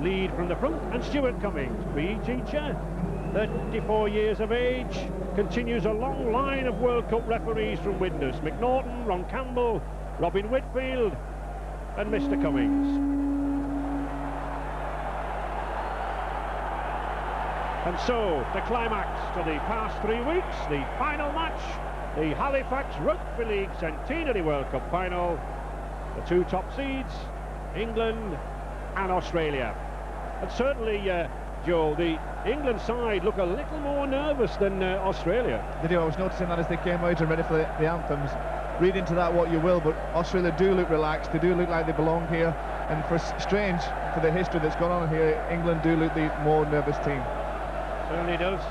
lead from the front, and Stuart Cummings, PE teacher, 34 years of age, continues a long line of World Cup referees from Widnes: McNaughton, Ron Campbell, Robin Whitfield and Mr. Cummings. And so, the climax to the past 3 weeks, the final match, the Halifax Rugby League Centenary World Cup final. The two top seeds, England and Australia. And certainly, Joel, the England side look a little more nervous than Australia. They do. I was noticing that as they came out and ready for the anthems. Read into that what you will, but Australia do look relaxed. They do look like they belong here. And strange for the history that's gone on here, England do look the more nervous team. Certainly does.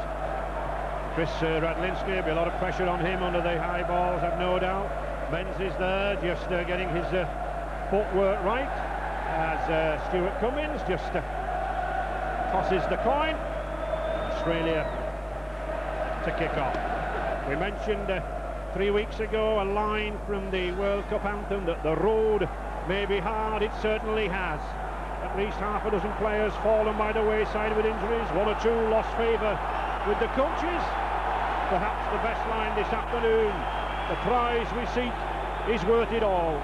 Kris Radlinski, there'll be a lot of pressure on him under the high balls, I've no doubt. Menz is there, just getting his footwork right, as Stuart Cummings just tosses the coin. Australia to kick off. We mentioned 3 weeks ago a line from the World Cup anthem that the road may be hard. It certainly has. At least half a dozen players fallen by the wayside with injuries, 1 or 2 lost favour with the coaches. Perhaps the best line this afternoon. The prize we seek is worth it all.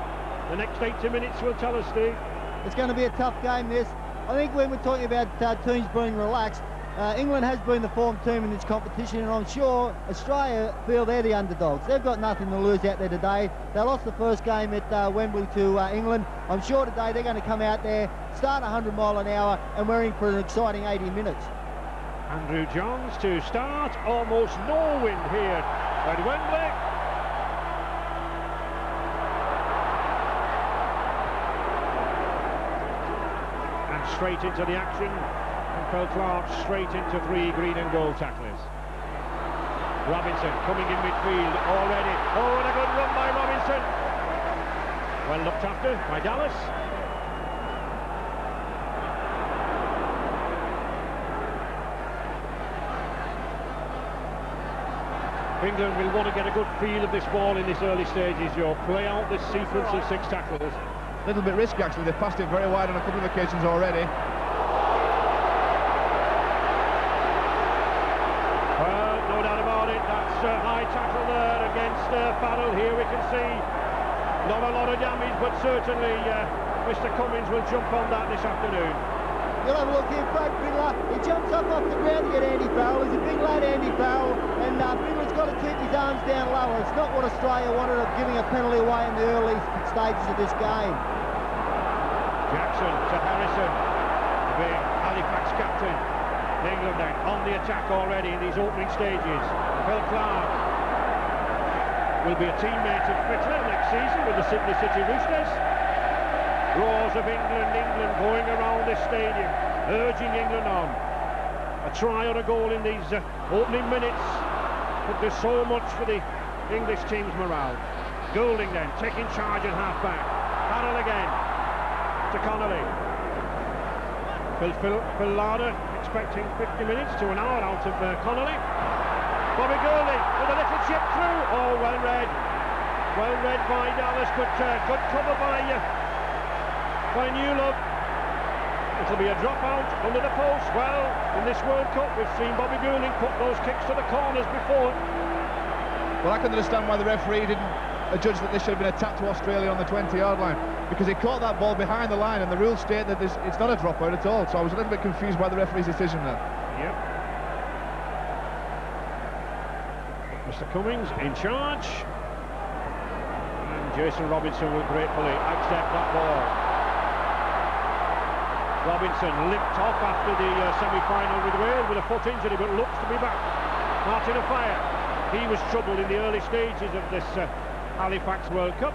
The next 80 minutes will tell us, Steve. It's going to be a tough game, this. I think when we're talking about teams being relaxed, England has been the form team in this competition, and I'm sure Australia feel they're the underdogs. They've got nothing to lose out there today. They lost the first game at Wembley to England. I'm sure today they're going to come out there, start 100 mile an hour, and we're in for an exciting 80 minutes. Andrew Johns to start. Almost no wind here at Wembley. And straight into the action. And Clarke straight into 3 green and gold tacklers. Robinson coming in midfield already. Oh, and a good run by Robinson. Well looked after by Dallas. England will want to get a good feel of this ball in this early stages, Joe. Play out this sequence of 6 tackles. A little bit risky, actually. They've passed it very wide on a couple of occasions already. Well, no doubt about it. That's a high tackle there against Farrell. Here we can see not a lot of damage, but certainly Mr. Cummings will jump on that this afternoon. You'll have a look here, Brad Bigler. He jumps up off the ground to get Andy Farrell. He's a big lad, Andy Farrell, and Bigler's got to keep his arms down lower. It's not what Australia wanted, of giving a penalty away in the early stages of this game. Jackson to Harrison, the big Halifax captain. England then on the attack already in these opening stages. Clarke will be a teammate of Fittler next season with the Sydney City Roosters. Roars of England going around this stadium, urging England on. A try or a goal in these opening minutes could do so much for the English team's morale. Goulding then taking charge at half-back. Farrell again to Connolly. Phil Larder expecting 50 minutes to an hour out of Connolly. Bobby Goulding with a little chip through. Oh, well read. Well read by Dallas, but good cover by Newlove. It'll be a dropout under the post. Well, in this World Cup, we've seen Bobby Goulding put those kicks to the corners before. Well, I can understand why the referee didn't judge that this should have been a tap to Australia on the 20-yard line, because he caught that ball behind the line, and the rules state that it's not a dropout at all. So I was a little bit confused by the referee's decision there. Yep. Mr. Cummings in charge. And Jason Robinson will gratefully accept that ball. Robinson limped off after the semi-final with Wales with a foot injury, but looks to be back. Martin Offiah, he was troubled in the early stages of this Halifax World Cup.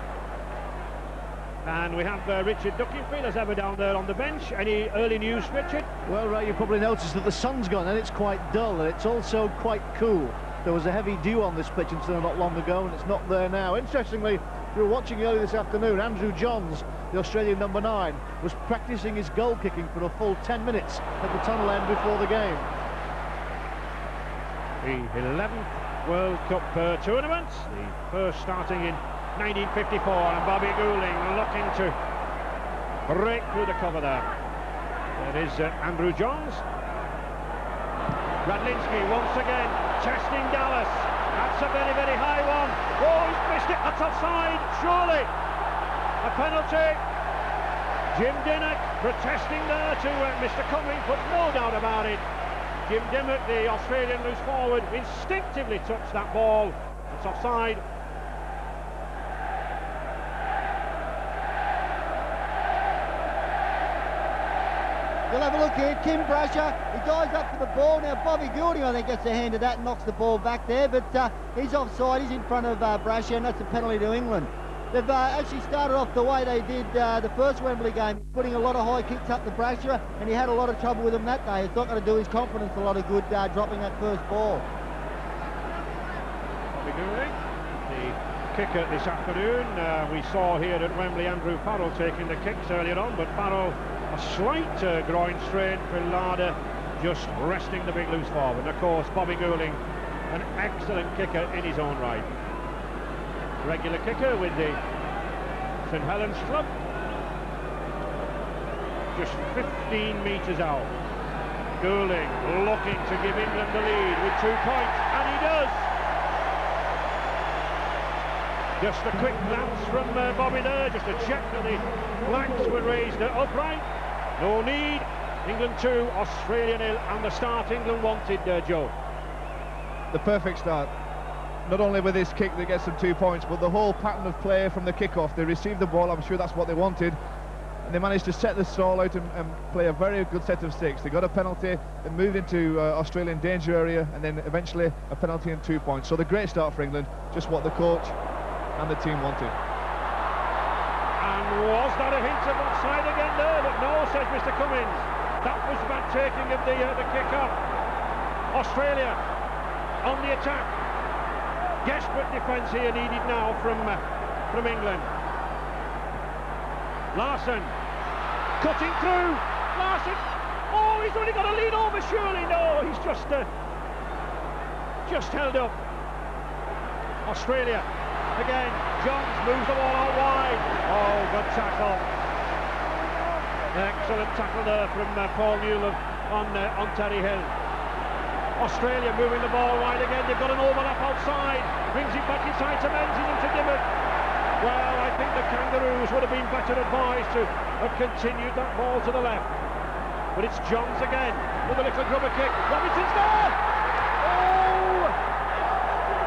And we have Richard Duckingfield as ever down there on the bench. Any early news, Richard? Well, you probably noticed that the sun's gone and it's quite dull, and it's also quite cool. There was a heavy dew on this pitch until not long ago, and it's not there now. Interestingly, we were watching earlier this afternoon, Andrew Johns, the Australian number 9, was practising his goal kicking for a full 10 minutes at the tunnel end before the game. The 11th World Cup tournament, the first starting in 1954, and Bobby Goulding looking to break through the cover there. It is Andrew Johns. Radlinski once again testing Dallas. That's a very, very high one. Oh, he's missed it. That's offside, surely. A penalty. Jim Dinnock protesting there to Mr. Cummings, but no doubt about it. Jim Dinnock, the Australian loose forward, instinctively touched that ball. It's offside. You'll have a look here, Tim Brasher, he dives up for the ball. Now Bobby Goulding, I think, gets a hand of that and knocks the ball back there, but he's offside, he's in front of Brasher, and that's a penalty to England. They've actually started off the way they did the first Wembley game, putting a lot of high kicks up to Brasher, and he had a lot of trouble with them that day. It's not going to do his confidence a lot of good dropping that first ball. Bobby Goulding, the kicker this afternoon. We saw here at Wembley Andrew Farrell taking the kicks earlier on, but Farrell, a slight groin strain for Larder, just resting the big loose forward. And of course, Bobby Goulding, an excellent kicker in his own right. Regular kicker with the St Helens club. Just 15 metres out. Goulding looking to give England the lead with 2 points, and he does. Just a quick glance from Bobby there, just a check that the flags were raised upright. No need. England 2, Australia 0, and the start England wanted, Joe. The perfect start. Not only with this kick that gets them 2 points, but the whole pattern of play from the kick-off. They received the ball, I'm sure that's what they wanted, and they managed to set the stall out and play a very good set of 6. They got a penalty, they moved into Australian danger area, and then eventually a penalty and 2 points. So the great start for England, just what the coach and the team wanted. And was that a hint of offside again there? But no, says Mr. Cummings. That was bad taking of the kick-off. Australia on the attack. Desperate defence here needed now from England. Larson cutting through. Larson. Oh, he's only got a lead over. Surely no. He's just held up. Australia again. Johns moves the ball out wide. Oh, good tackle. Excellent tackle there from Paul Newlove on Terry Hill. Australia moving the ball wide again. They've got an overlap outside. Brings it back inside to Menzies and to Dimmock. Well, I think the Kangaroos would have been better advised to have continued that ball to the left. But it's Johns again with a little grubber kick. Robinson's there! Oh!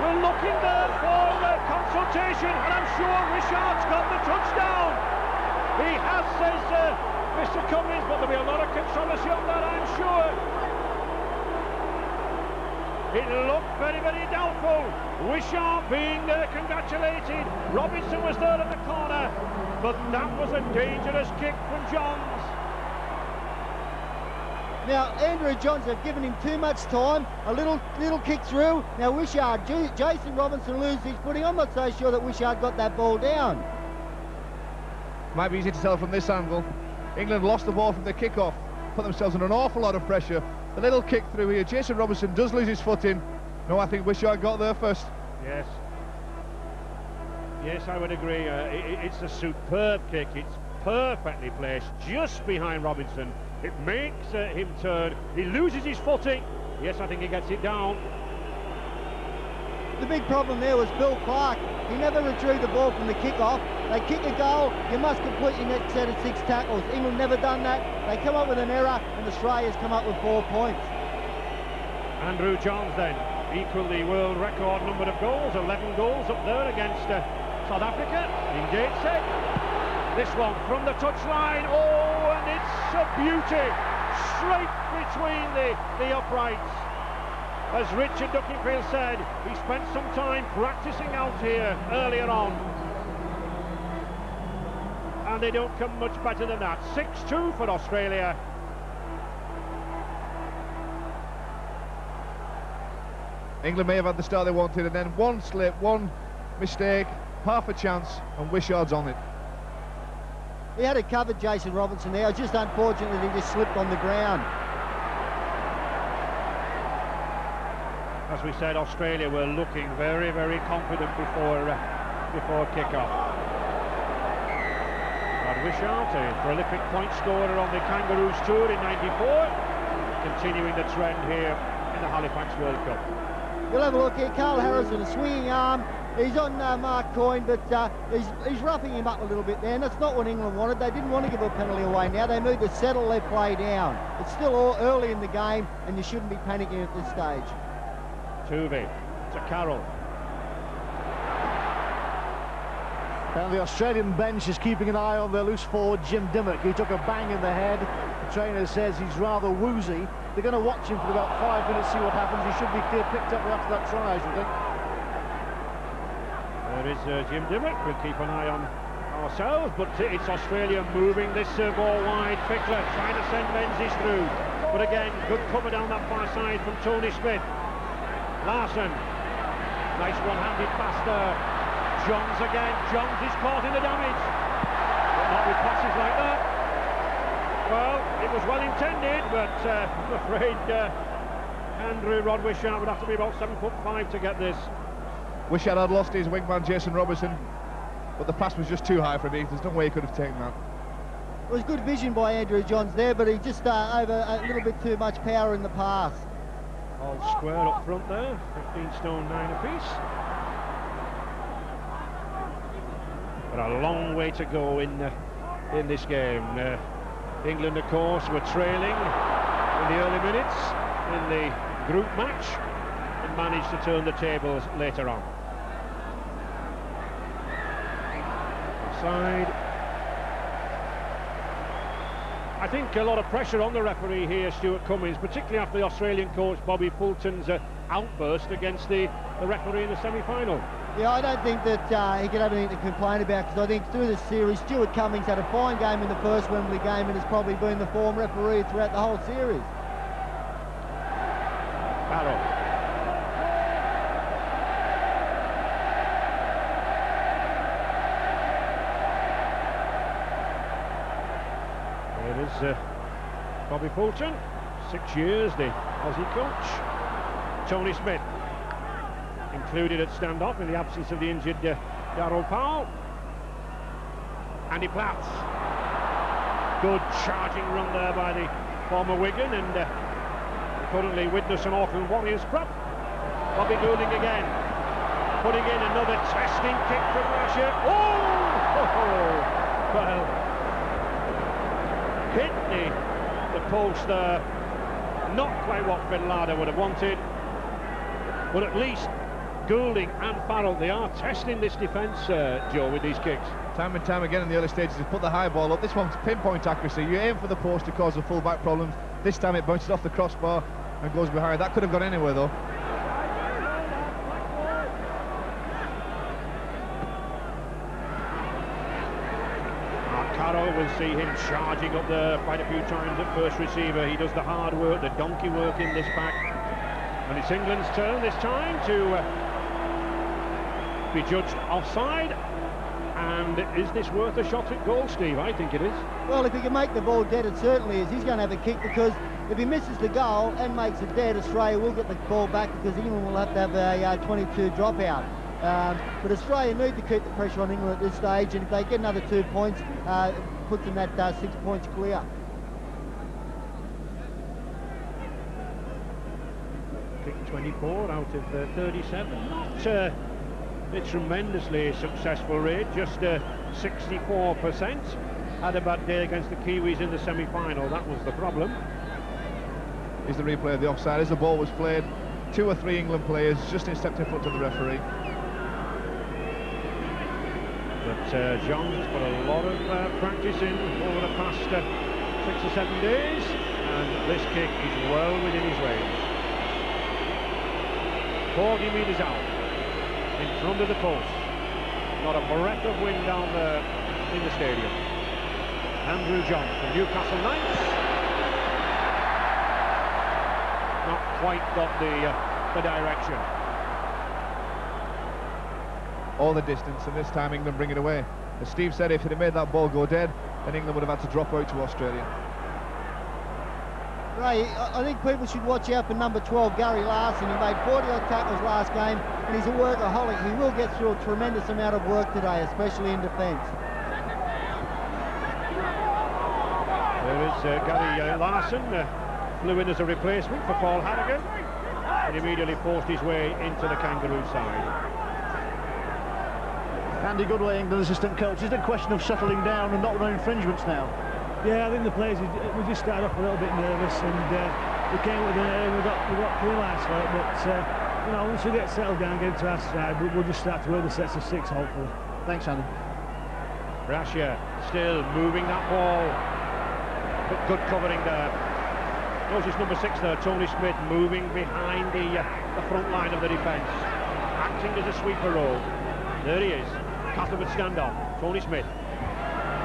We're looking there for consultation, and I'm sure Richard's got the touchdown. He has, says Mr. Cummings, but there'll be a lot of controversy on that, I'm sure. It looked very, very doubtful. Wishart being congratulated. Robinson was there at the corner, but that was a dangerous kick from Johns. Now, Andrew Johns have given him too much time. A little kick through. Now, Wishart, Jason Robinson loses his footing. I'm not so sure that Wishart got that ball down. Might be easy to tell from this angle. England lost the ball from the kick-off, put themselves under an awful lot of pressure. A little kick through here. Jason Robinson does lose his footing. No, I think Wishart got there first. Yes. Yes, I would agree. It's a superb kick. It's perfectly placed just behind Robinson. It makes him turn. He loses his footing. Yes, I think he gets it down. The big problem there was Bill Clarke. He never retrieved the ball from the kick-off. They kick a goal, you must complete your next set of 6 tackles. England never done that. They come up with an error, and Australia's come up with 4 points. Andrew Johns then equalled the world record number of goals, 11 goals up there against South Africa in Gateshead. This one from the touchline. Oh, and it's a beauty, straight between the uprights. As Richard Duckingfield said, he spent some time practicing out here earlier on. And they don't come much better than that. 6-2 for Australia. England may have had the start they wanted, and then one slip, one mistake, half a chance, and Wishard's on it. He had it covered, Jason Robinson there. It's just unfortunate that he just slipped on the ground. As we said, Australia were looking very, very confident before kick-off. Wishart, a prolific point scorer on the Kangaroos tour in '94, continuing the trend here in the Halifax World Cup. You'll have a look here, Karl Harrison, a swinging arm. He's on Mark Coyne, but he's roughing him up a little bit there, and that's not what England wanted. They didn't want to give a penalty away now. They need to settle their play down. It's still early in the game, and you shouldn't be panicking at this stage. Tuvey to Karl. And the Australian bench is keeping an eye on their loose forward, Jim Dimmock, who took a bang in the head. The trainer says he's rather woozy. They're going to watch him for about 5 minutes, see what happens. He should be picked up after that try, I should think. There is Jim Dimmock. We'll keep an eye on ourselves, but it's Australia moving this ball wide. Fickler trying to send Menzies through, but again, good cover down that far side from Tony Smith. Larson, nice one-handed pass there. Johns again. Johns is caught in the damage, but not with passes like that. Well, it was well intended, but I'm afraid Andrew Rod Wishart would have to be about 7'5" to get this. Wishart had lost his wingman Jason Robertson, but the pass was just too high for me. There's no way he could have taken that. It was good vision by Andrew Johns there, but he just over a little bit too much power in the pass. All square up front there, 15 stone 9 apiece. But a long way to go in this game. England, of course, were trailing in the early minutes in the group match and managed to turn the tables later on. Offside. I think a lot of pressure on the referee here, Stuart Cummins, particularly after the Australian coach Bobby Fulton's outburst against the referee in the semi-final. Yeah, I don't think that he could have anything to complain about, because I think through this series, Stuart Cummins had a fine game in the first Wembley game and has probably been the form referee throughout the whole series. Farrell. There is Bobby Fulton, 6 years, the Aussie coach. Tony Smith included at standoff in the absence of the injured Darryl Powell. Andy Platt. Good charging run there by the former Wigan, and currently witness an Auckland Warriors prop. Bobby Goulding again, putting in another testing kick from Russia. Well, hit the post there. Not quite what Finn Larder would have wanted, but at least Goulding and Farrell, they are testing this defence, Joe, with these kicks. Time and time again in the early stages, they put the high ball up. This one's pinpoint accuracy. You aim for the post to cause the full-back problems. This time it bounces off the crossbar and goes behind. That could have gone anywhere, though. Karl will see him charging up there quite a few times at first receiver. He does the hard work, the donkey work in this pack. And it's England's turn this time to be judged offside. And is this worth a shot at goal, Steve? I think it is. Well, if he can make the ball dead, it certainly is. He's going to have a kick, because if he misses the goal and makes it dead, Australia will get the ball back, because England will have to have a 22 dropout. But Australia need to keep the pressure on England at this stage, and if they get another 2 points, it puts them that 6 points clear. Kick 24 out of 37. Not a tremendously successful rate, just 64%. Had a bad day against the Kiwis in the semi-final, that was the problem. Here's the replay of the offside. As the ball was played, 2 or 3 England players just stepped in front of the referee. But John has put a lot of practice in over the past 6 or 7 days, and this kick is well within his range. 40 metres out, in front of the post. Not a breath of wind down there in the stadium. Andrew John from Newcastle Knights. Not quite got the direction. All the distance, and this time England bring it away. As Steve said, if it had made that ball go dead, then England would have had to drop out to Australia. Ray, I think people should watch out for number 12, Gary Larson. He made 40-odd tackles last game, and he's a workaholic. He will get through a tremendous amount of work today, especially in defence. Gary Larson flew in as a replacement for Paul Harrigan and immediately forced his way into the Kangaroo side. Andy Goodway, England assistant coach. Is it a question of settling down and not running infringements now? Yeah, I think the players, we just started off a little bit nervous, and we came with we got clear last night, but you know, once we get settled down, get into our stride, we'll just start to win the sets of 6, hopefully. Thanks, Andy. Rasha still moving that ball, but good covering there. Notice number 6 there, Tony Smith, moving behind the front line of the defence, acting as a sweeper role. There he is, Catholic standoff, Tony Smith,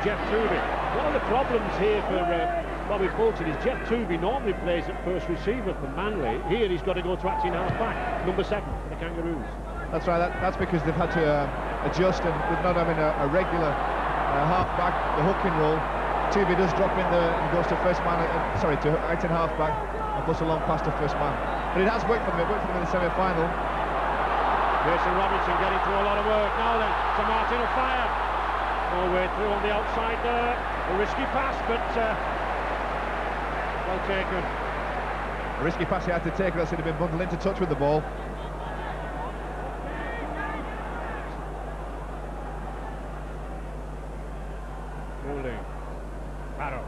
Jeff Tooby. One of the problems here for Bobby Fulton is Jeff Tooby normally plays at first receiver for Manly. Here he's got to go to acting half-back, number 7 for the Kangaroos. That's right, that's because they've had to adjust, and with not having a regular half-back, the hooking role, Tooby does drop in there and goes to first man, to acting half-back and puts a long pass to first man. But it has worked for them, it worked for them in the semi-final. Jason Robinson getting through a lot of work. Now then, to Martin Offiah. All the way through on the outside there. A risky pass, but well taken. A risky pass he had to take, else he'd have been bundled into touch with the ball. Goulding. Farrell.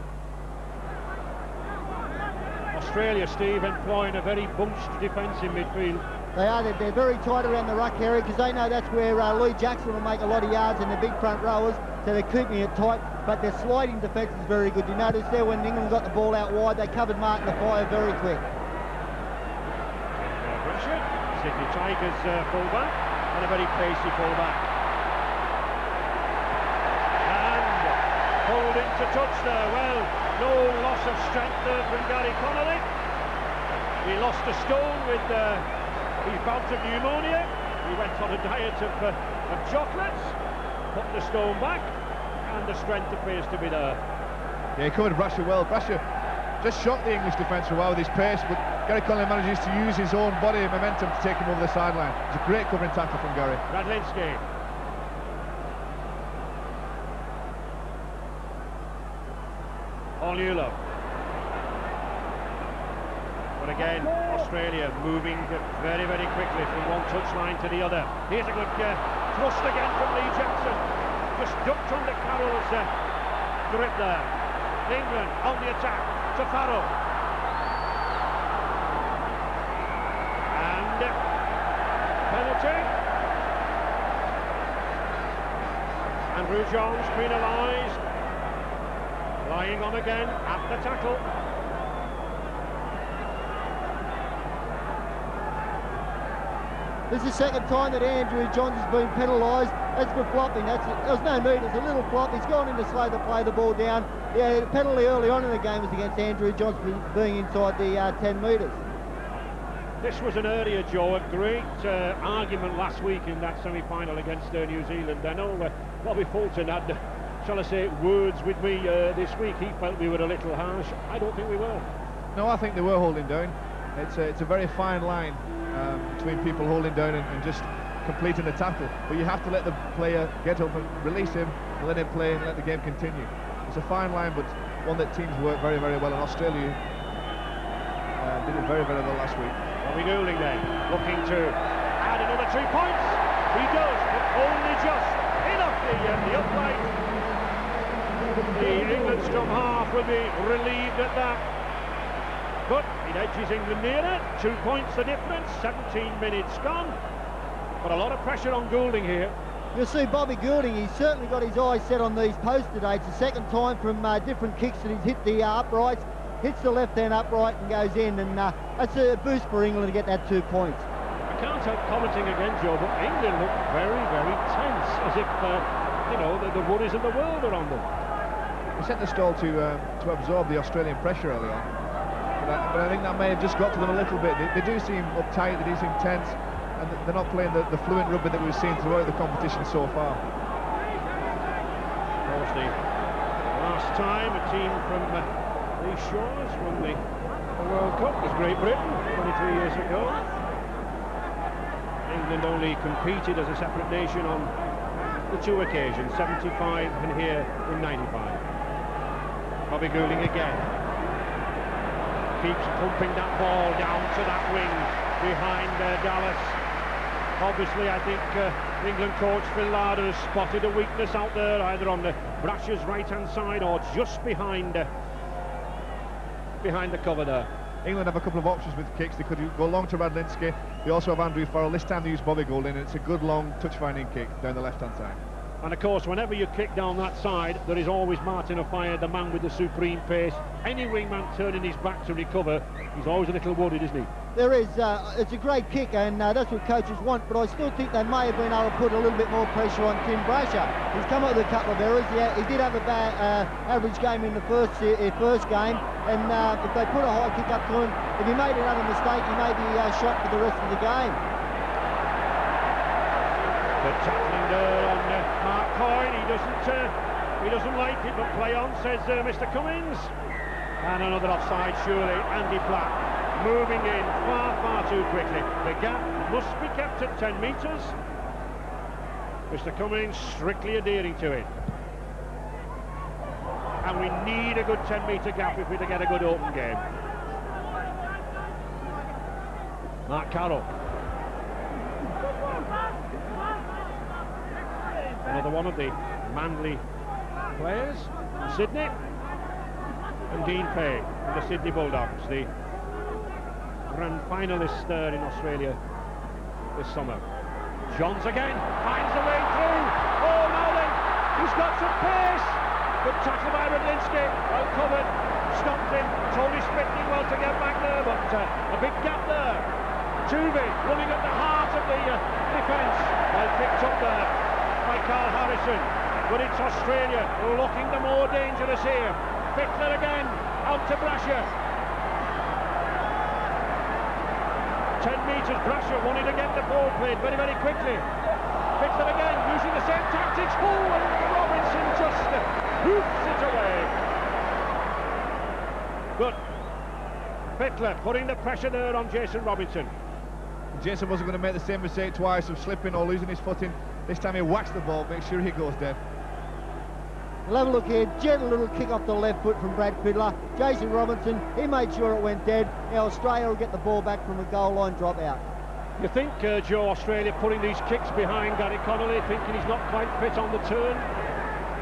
Australia, Steve, employing a very bunched defence in midfield. They are. They're very tight around the ruck area because they know that's where Lee Jackson will make a lot of yards in the big front rowers, so they're keeping it tight, but their sliding defence is very good. You notice there when England got the ball out wide, they covered Martin Offiah very quick. Sydney Tigers full-back, and a very pacey full-back. And pulled into touch there. Well, no loss of strength there from Gary Connolly. He lost a stone with his bout of pneumonia. He went on a diet of chocolates, put the stone back, and the strength appears to be there. Yeah, he covered Brasher well. Brasher just shocked the English defence for a while with his pace, but Gary Connolly manages to use his own body and momentum to take him over the sideline. It's a great covering tackle from Gary. Radlinski. Newlove. But again, Australia moving very, very quickly from one touchline to the other. Here's a good thrust again from Lee Jackson. Just ducked under Carroll's grip there. England on the attack to Farrell. And penalty. Andrew Jones penalised. Lying on again at the tackle. This is the second time that Andrew Johns has been penalised. That's for flopping. There's no need. It's a little flop. He's gone in to slow the play the ball down. Yeah, the penalty early on in the game was against Andrew Johns being inside the 10 metres. This was an earlier, Joe, a great argument last week in that semi-final against New Zealand. I know Bobby Fulton had, shall I say, words with me this week. He felt we were a little harsh. I don't think we were. No, I think they were holding down. It's a very fine line between people holding down and just completing the tackle. But you have to let the player get up and release him, and let him play and let the game continue. It's a fine line, but one that teams work very, very well. And Australia did it very, very well last week. Bobby Goulding then, looking to add another 3 points. He does, but only just enough the upright. The England scrum half will be relieved at that. But it edges England nearer. 2 points the difference, 17 minutes gone. But a lot of pressure on Goulding here. You'll see Bobby Goulding, he's certainly got his eyes set on these posts today. It's the second time from different kicks that he's hit the uprights, hits the left-hand upright and goes in, and that's a boost for England to get that 2 points. I can't help commenting again, Joe, but England look very, very tense, as if, the worries of the world are on them. They set the stall to absorb the Australian pressure early on. But I think that may have just got to them a little bit. They do seem uptight, they do seem tense, and they're not playing the fluent rugby that we've seen throughout the competition so far. Of course, the last time a team from these shores won the World Cup was Great Britain 23 years ago. England only competed as a separate nation on the 2 occasions, 75 and here in 95. Bobby Goulding again. keeps pumping that ball down to that wing behind Dallas. Obviously, I think England coach Phil Larder has spotted a weakness out there, either on the Brasher's right-hand side or just behind the cover there. England have a couple of options with kicks. They could go long to Radlinski. They also have Andrew Farrell. This time they use Bobby Goulding, and it's a good long touch-finding kick down the left-hand side. And of course, whenever you kick down that side, there is always Martin Offiah, the man with the supreme pace. Any wingman turning his back to recover, he's always a little worried, isn't he? There is, it's a great kick, and that's what coaches want, but I still think they may have been able to put a little bit more pressure on Tim Brasher. He's come up with a couple of errors. He did have a bad average game in the first game, and if they put a high kick up to him, if he made another mistake, he may be shot for the rest of the game. The tackling there on Mark Coyne. He doesn't like it, but play on, says Mr. Cummins. And another offside, surely. Andy Platt moving in far too quickly. The gap must be kept at 10 metres. Mr. Cummins strictly adhering to it. And we need a good 10-metre gap if we're to get a good open game. Mark Karl. Another one of the Manly players, Sydney, and Dean Fay from the Sydney Bulldogs, the grand finalists there in Australia this summer. Johns again, finds a way through. Oh, now then, he's got some pace. Good tackle by Radlinski, well covered, stopped him. Tony Smith did well to get back there, but a big gap there. Tuvey running at the heart of the defence, well picked up there by Karl Harrison, but it's Australia looking the more dangerous here. Fittler again, out to Brasher. 10 metres, Brasher wanting to get the ball played very quickly. Fittler again, using the same tactics. Oh, and Robinson just hoops it away. Good. Fittler putting the pressure there on Jason Robinson. Jason wasn't going to make the same mistake twice of slipping or losing his footing. This time he whacks the ball, make sure he goes dead. We'll have a look here, gentle little kick off the left foot from Brad Fittler. Jason Robinson, he made sure it went dead. Now Australia will get the ball back from a goal line drop out. You think, Joe, Australia putting these kicks behind Gary Connolly, thinking he's not quite fit on the turn?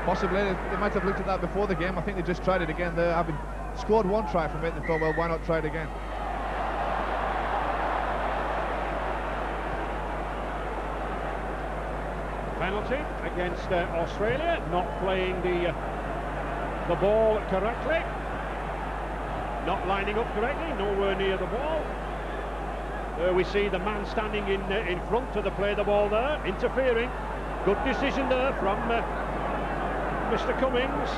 Possibly, they might have looked at that before the game. I think they just tried it again there, having scored one try from it, and thought, well, why not try it again? Penalty against Australia, not playing the ball correctly, not lining up correctly, nowhere near the ball. We see the man standing in front to play the ball there, interfering. Good decision there from Mr. Cummins.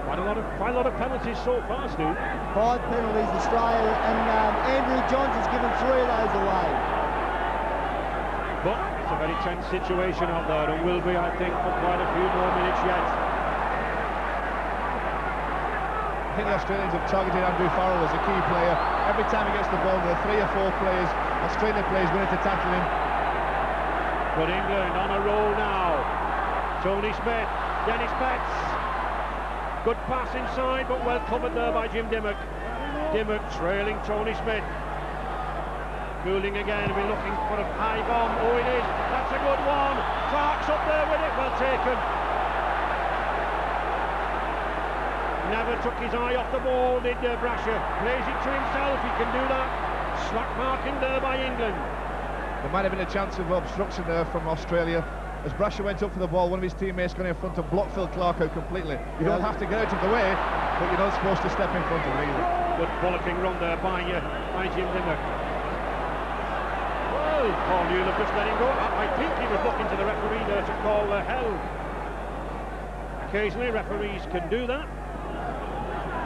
Quite a lot of penalties so far, Stu. 5 penalties Australia, and Andrew Johns has given 3 of those away. But it's a very tense situation out there, and will be, I think, for quite a few more minutes yet. I think the Australians have targeted Andrew Farrell as a key player. Every time he gets the ball, there are 3 or 4 players, Australian players, willing to tackle him. But England on a roll now. Tony Smith, Denis Betts. Good pass inside, but well covered there by Jim Dimmock. Dimmock trailing Tony Smith. Goulding again, we're looking for a high bomb. Oh, it is. That's a good one. Clarke's up there with it. Well taken. Never took his eye off the ball, did Brasher. Plays it to himself. He can do that. Slack marking there by England. There might have been a chance of obstruction there from Australia. As Brasher went up for the ball, one of his teammates got in front of block Phil Clarke out completely. You don't have to get out of the way, but you're not supposed to step in front of him either. Good bollocking run there by Jim Dimmock. Well, Paul Newlove just let him go. I think he was looking to the referee there to call held. Occasionally referees can do that.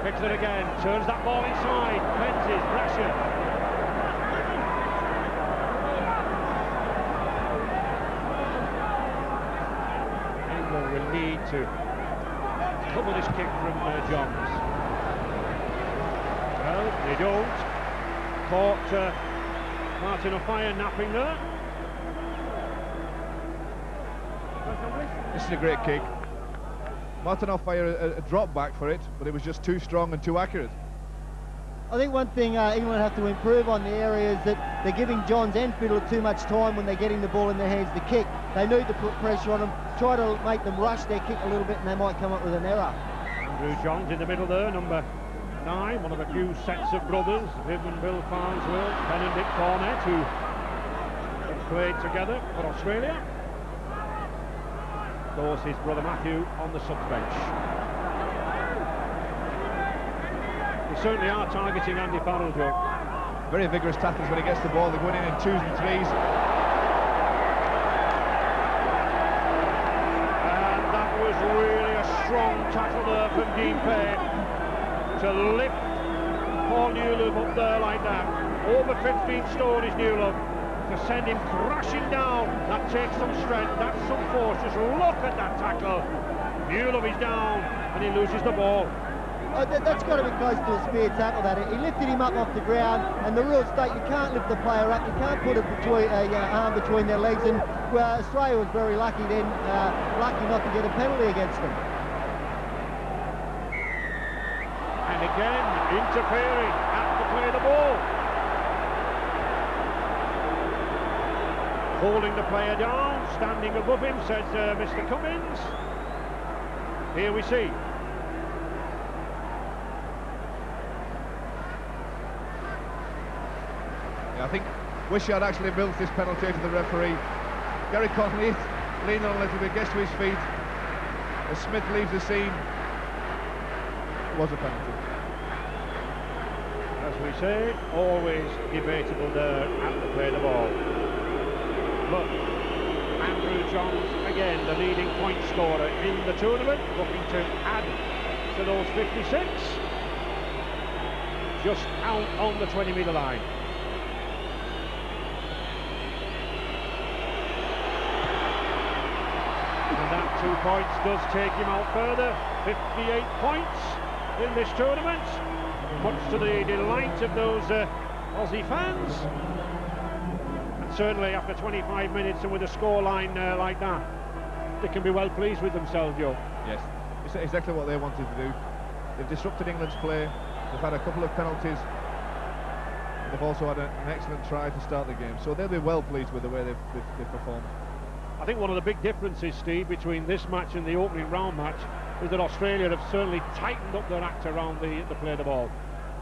Fittler again, turns that ball inside, fences, Brasher. England will need to cover this kick from Johns. Well, they don't. Caught Martin Offiah napping there. This is a great kick. Martin Offiah a drop back for it, but it was just too strong and too accurate. I think one thing England have to improve on the area is that they're giving Johns and Fiddler too much time when they're getting the ball in their hands to kick. They need to put pressure on them, try to make them rush their kick a little bit, and they might come up with an error. Andrew Johns in the middle there, number 9, one of a few sets of brothers, Viv and Bill Farnsworth, Ben and Dick Cornett, who have played together for Australia. Of course, his brother Matthew on the subs bench. They certainly are targeting Andy Farrell, Joe. Very vigorous tackles when he gets the ball. They're going in 2s and 3s. And that was really a strong tackle there from Dean Payne to lift Paul Newlove up there like that. Over 15 stone is Newlove. To send him crashing down, that takes some strength, that's some force. Just look at that tackle. Newlove is down and he loses the ball. That's got to be close to a spear tackle. That he lifted him up off the ground, and the rules state you can't lift the player up, you can't put a arm between their legs, and Australia was very lucky then, lucky not to get a penalty against them. And again, interfering at the play of the ball. Holding the player down, standing above him, says Mr. Cummins. Here we see. I think wish he had actually milked this penalty to the referee. Gary Connolly leaning on a little bit, gets to his feet. As Smith leaves the scene, it was a penalty. As we say, always debatable there at the play of the ball. But Andrew Johns, again, the leading point scorer in the tournament, looking to add to those 56. Just out on the 20-metre line. And that 2 points does take him out further. 58 points in this tournament, much to the delight of those Aussie fans. And certainly after 25 minutes and with a scoreline like that, they can be well pleased with themselves, Joe. Yes, it's exactly what they wanted to do. They've disrupted England's play. They've had a couple of penalties. They've also had an excellent try to start the game, so they'll be well pleased with the way they've performed. I think one of the big differences, Steve, between this match and the opening round match is that Australia have certainly tightened up their act around the play of the ball.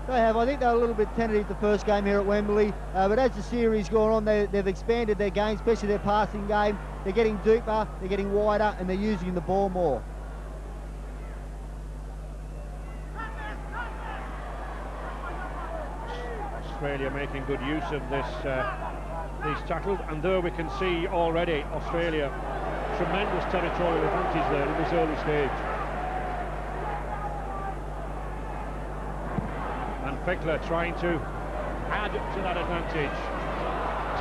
They have. I think they were a little bit tentative the first game here at Wembley, but as the series gone on, they've expanded their game, especially their passing game. They're getting deeper, they're getting wider, and they're using the ball more. Australia making good use of these tackles, and there we can see already Australia tremendous territorial advantage there in this early stage. And Fickler trying to add to that advantage.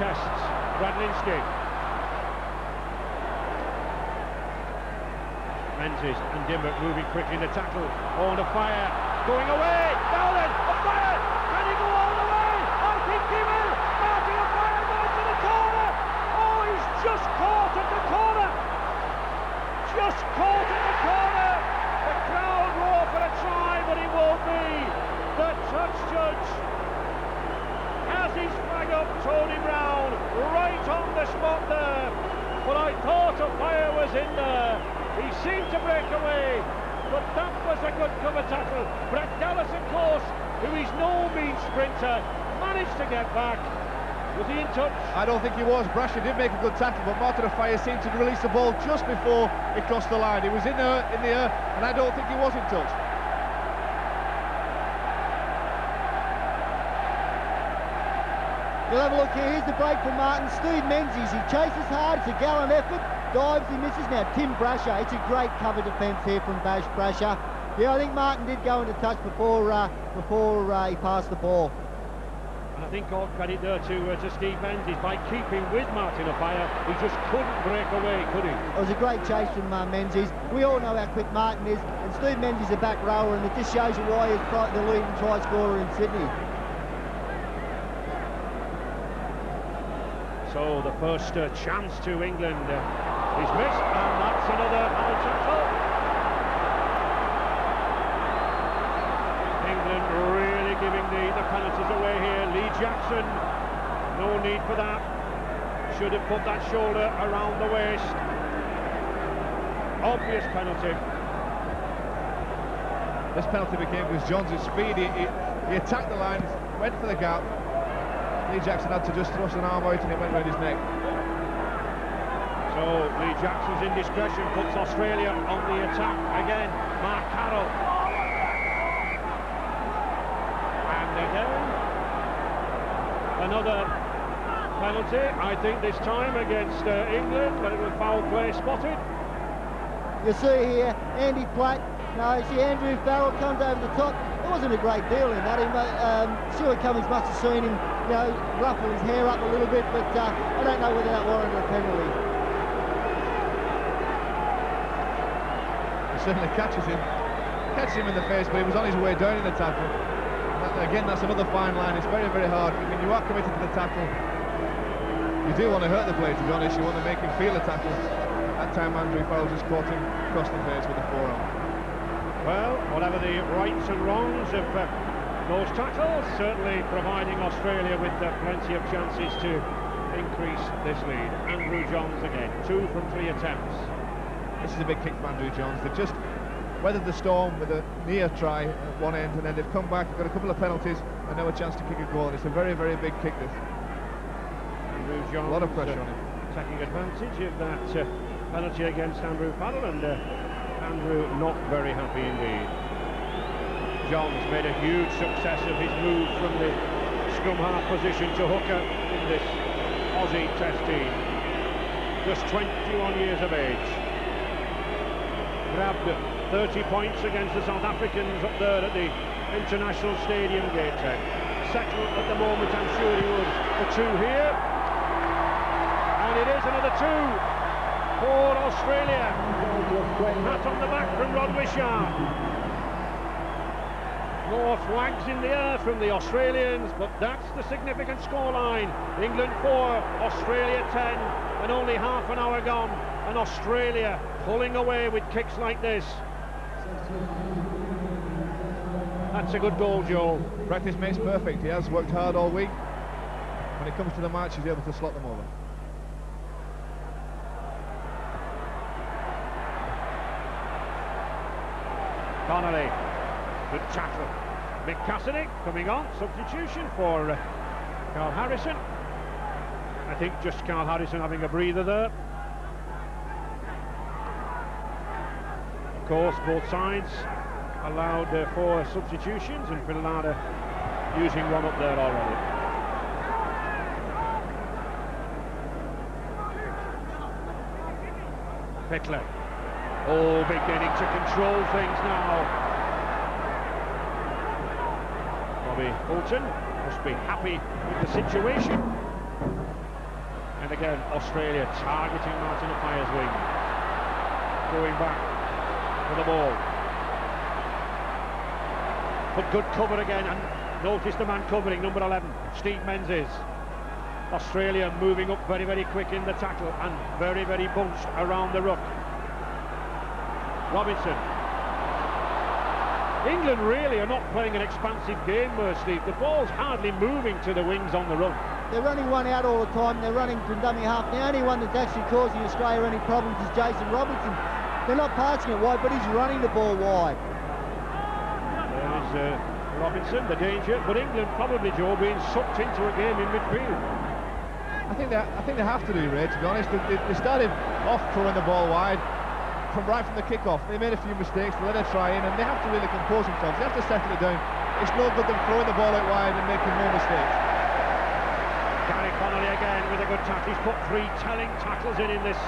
Tests Radlinski. Menzies and Dimmock moving quickly in the tackle. On Offiah going away. Now then, Offiah, can he go all the way? I think he will. Martin Offiah going to the corner. Oh, he's just caught at the corner. Just caught at the corner. The crowd roar for a try, but it won't be. The touch judge has his flag up, Tony Brown, right on the spot there. But I thought Offiah was in there. He seemed to break away, but that was a good cover tackle. Brett Dallas, of course, who is no mean sprinter, managed to get back. Was he in touch? I don't think he was. Brasher did make a good tackle, but Martin Offiah seemed to release the ball just before it crossed the line. He was in the air, and I don't think he was in touch. You'll have a look here. Here's the break from Martin. Steve Menzies, he chases hard. It's a gallant effort. Dives, he misses. Now Tim Brasher. It's a great cover defence here from Brasher. Yeah, I think Martin did go into touch before he passed the ball. And I think all credit there to Steve Menzies by keeping with Martin Offiah. He just couldn't break away, could he? It was a great chase from Menzies. We all know how quick Martin is, and Steve Menzies is a back rower, and it just shows you why he's the leading try scorer in Sydney. So the first chance to England is missed, and that's another foul tackle. England really giving the Jackson, no need for that. Should have put that shoulder around the waist. Obvious penalty. This penalty became because John's speed. He attacked the lines, went for the gap. Lee Jackson had to just thrust an arm out and it went round his neck. So Lee Jackson's indiscretion puts Australia on the attack again. Mark Carroll. And again, another penalty, I think this time against England, but it was foul play spotted. You see here, Andy Platt, no, see Andrew Farrell comes over the top. There wasn't a great deal in that. Stuart Cummings must have seen him, you know, ruffle his hair up a little bit, but I don't know whether that warranted a penalty. He certainly catches him in the face, but he was on his way down in the tackle. Again, that's another fine line. It's very, very hard. When you are committed to the tackle, you do want to hurt the player, to be honest. You want to make him feel the tackle. That time Andrew Farrell just caught him across the face with a forearm. Well, whatever the rights and wrongs of those tackles, certainly providing Australia with plenty of chances to increase this lead. Andrew Johns again, 2 from 3 attempts. This is a big kick for Andrew Johns. They've just weathered the storm with a near try at one end, and then they've come back, they've got a couple of penalties, and now a chance to kick a goal. It's a very, very big kick, this. Andrew Johns, a lot of pressure on him. Taking advantage of that penalty against Andrew Farrell, and Andrew not very happy indeed. Johns made a huge success of his move from the scrum half position to hooker in this Aussie Test team. Just 21 years of age. Grabbed 30 points against the South Africans up there at the International Stadium Gateshead. Settled at the moment, I'm sure he would. The 2 here. And it is another 2 for Australia. Pat on the back from Rod Wishart. More flags in the air from the Australians, but that's the significant scoreline. England 4, Australia 10, and only half an hour gone, and Australia pulling away with kicks like this. That's a good goal, Joel. Practice makes perfect. He has worked hard all week. When it comes to the match, he's able to slot them over. Connolly, good tackle. Mick Cassidy coming on, substitution for Karl Harrison. I think just Karl Harrison having a breather there. Of course, both sides allowed 4 substitutions, and Phil Larder using one up there already. Fittler. Oh, beginning to control things now. Haughton must be happy with the situation. And again, Australia targeting Martin Offiah's wing. Going back for the ball. But good cover again, and notice the man covering, number 11, Steve Menzies. Australia moving up very, very quick in the tackle and very, very bunched around the ruck. Robinson. England really are not playing an expansive game, Steve. The ball's hardly moving to the wings on the run. They're running one out all the time. They're running from dummy half. The only one that's actually causing Australia any problems is Jason Robinson. They're not passing it wide, but he's running the ball wide. There is Robinson, the danger, but England probably, Joe, being sucked into a game in midfield. I think they have to do, Ray, to be honest. They started off throwing the ball wide. Right from the kick-off, they made a few mistakes, they let it try in, and they have to really compose themselves. They have to settle it down. It's no good them throwing the ball out wide and making no mistakes. Connolly again with a good tackle. He's put 3 telling tackles in this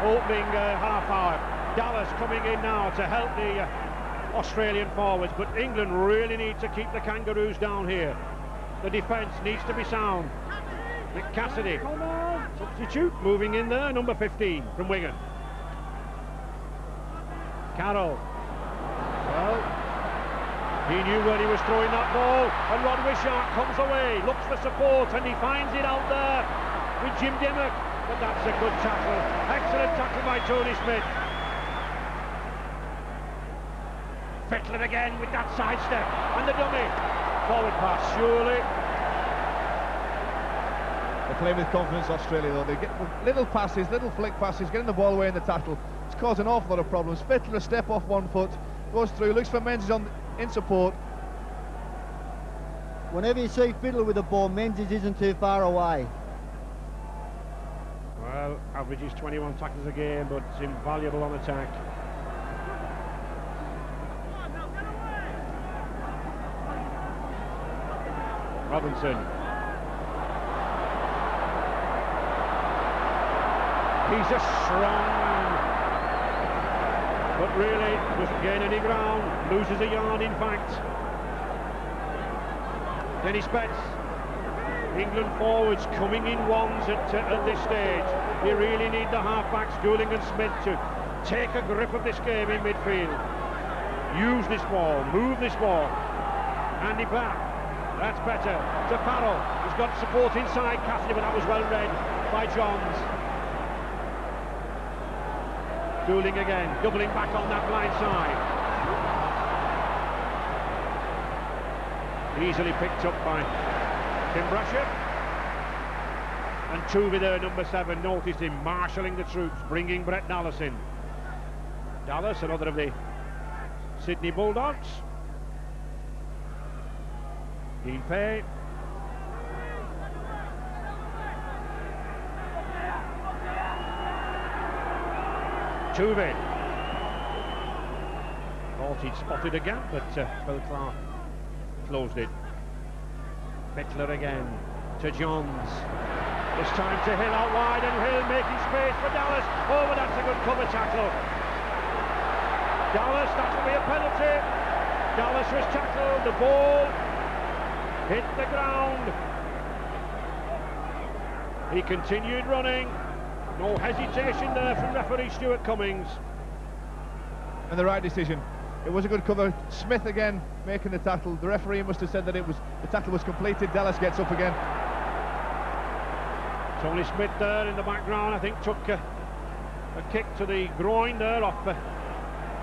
opening half hour. Dallas coming in now to help the Australian forwards, but England really need to keep the Kangaroos down here. The defence needs to be sound. Mick Cassidy, substitute, moving in there, number 15 from Wigan. Karl. Well, he knew where he was throwing that ball, and Rod Wishart comes away, looks for support, and he finds it out there with Jim Dimmock. But that's a good tackle. Excellent tackle by Tony Smith. Fittler again with that sidestep, and the dummy. Forward pass, surely. playing with confidence, Australia, though. They get little passes, little flick passes, getting the ball away in the tackle. It's caused an awful lot of problems. Fittler, a step off 1 foot, goes through, looks for Menzies in support. Whenever you see Fiddler with the ball, Menzies isn't too far away. Well, averages 21 tackles a game, but it's invaluable on attack. Robinson. He's a strong man, but really doesn't gain any ground, loses a yard in fact. Denis Betts. England forwards coming in ones at this stage. You really need the half-backs, Goulding and Smith, to take a grip of this game in midfield. Use this ball, move this ball. Andy Platt, that's better. To Farrell, he's got support inside Cassidy, but that was well read by Johns. Goulding again, doubling back on that blind side. Easily picked up by Tim Brasher. And Tuvey there, number 7, noticed him marshalling the troops, bringing Brett Dallas in. Dallas, another of the Sydney Bulldogs. Dean Pay. Tuvey. Thought he'd spotted a gap, but Clarke closed it. Fittler again to Johns. This time to Hill out wide, and Hill making space for Dallas. Oh, but that's a good cover tackle. Dallas, that will be a penalty. Dallas was tackled, the ball hit the ground. He continued running. No hesitation there from referee Stuart Cummings. And the right decision. It was a good cover. Smith again making the tackle. The referee must have said that the tackle was completed. Dallas gets up again. Tony Smith there in the background, I think, took a kick to the groin there off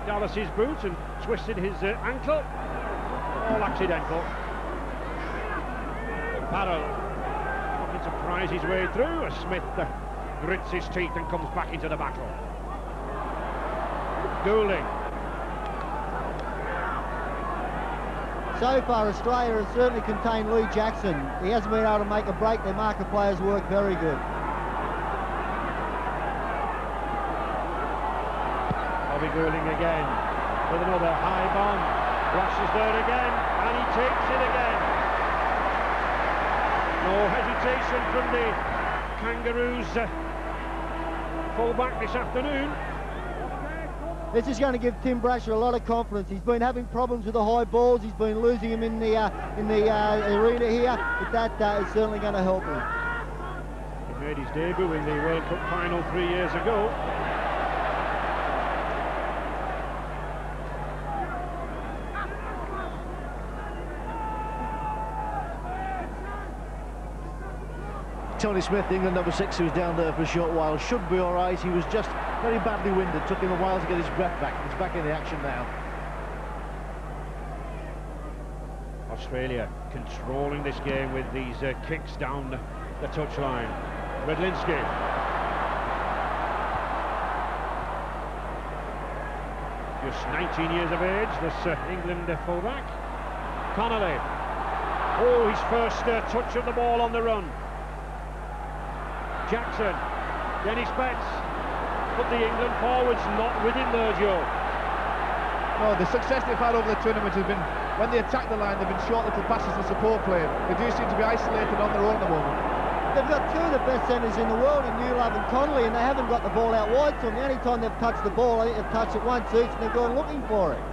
Dallas's boot and twisted his ankle. All accidental. Farrell looking to prize his way through as Smith grits his teeth and comes back into the battle. Goulding. So far, Australia has certainly contained Lee Jackson. He hasn't been able to make a break. Their marker players work very good. Bobby Goulding again with another high bomb. Rushes there again, and he takes it again. No hesitation from the Kangaroos full-back this afternoon. This is going to give Tim Brasher a lot of confidence. He's been having problems with the high balls. He's been losing them in the arena here, but that is certainly going to help him. He made his debut in the World Cup final 3 years ago. Tony Smith, England number 6, who was down there for a short while, should be all right. He was just very badly winded. Took him a while to get his breath back. He's back in the action now. Australia controlling this game with these kicks down the touchline. Radlinski. Just 19 years of age, this England fullback. Connolly. Oh, his first touch of the ball on the run. Jackson, Denis Betts, but the England forwards not with him there, Joe. No, the success they've had over the tournament has been, when they attack the line, they've been short little passes to support play. They do seem to be isolated on their own at the moment. They've got two of the best centres in the world in Newlove and Connolly, and they haven't got the ball out wide to them. The only time they've touched the ball, I think they've touched it once each, and they've gone looking for it.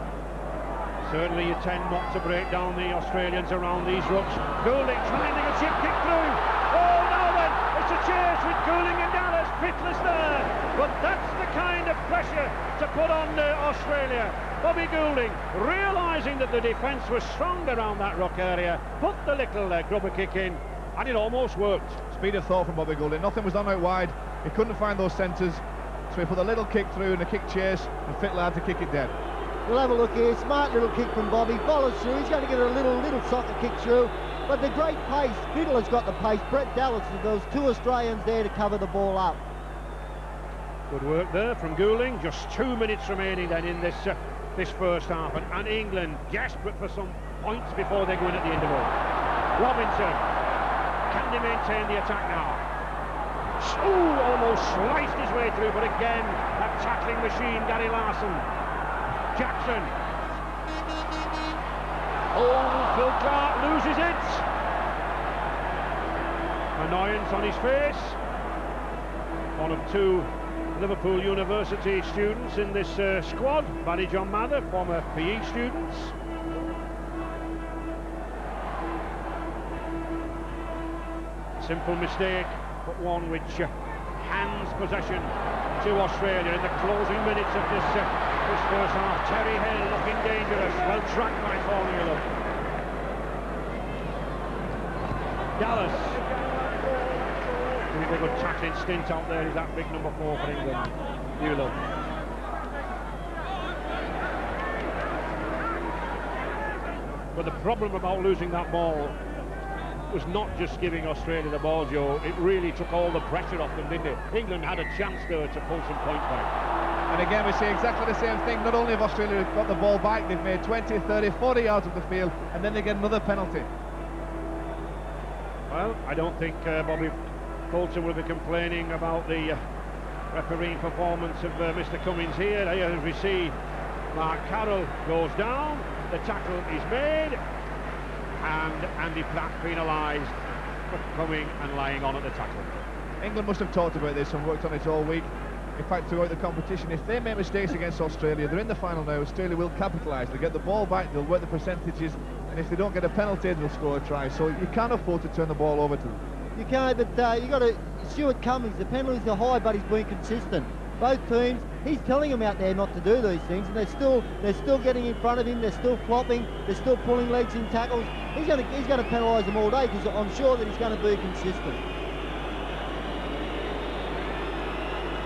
Certainly you tend not to break down the Australians around these rucks. Goulding finding a chip kick through. Oh, now then, it's a chase with Goulding and Dallas. Fitless there, but that's the kind of pressure to put on Australia. Bobby Goulding, realising that the defence was strong around that ruck area, put the little grubber kick in, and it almost worked. Speed of thought from Bobby Goulding. Nothing was done out wide. He couldn't find those centres, so he put a little kick through and a kick chase, and Fittler had to kick it dead. We'll have a look here. Smart little kick from Bobby. Follows through. He's going to give it a little soccer kick through. But the great pace, Fiddler's got the pace, Brett Dallas, there was 2 Australians there to cover the ball up. Good work there from Goulding. Just 2 minutes remaining then in this this first half, and England desperate for some points before they go in at the interval. Robinson, can they maintain the attack now? Ooh, almost sliced his way through, but again, that tackling machine, Gary Larson. Jackson. Oh, Phil Clarke loses it. Annoyance on his face. One of 2 Liverpool University students in this squad, Barrie-Jon Mather, former PE students. Simple mistake, but one which hands possession to Australia in the closing minutes of this first half. Terry Hill looking dangerous, well tracked by Newlove. Dallas. Doing a good tackling stint out there is that big number 4 for England, Newlove. But the problem about losing that ball was not just giving Australia the ball, Joe. It really took all the pressure off them, didn't it? England had a chance there to pull some points back. And again, we see exactly the same thing. Not only have Australia got the ball back, they've made 20, 30, 40 yards of the field, and then they get another penalty. Well, I don't think Bobby Coulter will be complaining about the refereeing performance of Mr. Cummins here. As we see, Karl goes down, the tackle is made, and Andy Platt penalised for coming and lying on at the tackle. England must have talked about this and worked on it all week. In fact, throughout the competition, if they make mistakes against Australia, they're in the final now. Australia will capitalise. They'll get the ball back, they'll work the percentages, and if they don't get a penalty, they'll score a try. So you can't afford to turn the ball over to them. You can't, but you got to. Stuart Cummins, the penalties are high, but he's been consistent. Both teams, he's telling them out there not to do these things, and they're still getting in front of him. They're still flopping. They're still pulling legs in tackles. He's going to penalise them all day, because I'm sure that he's going to be consistent.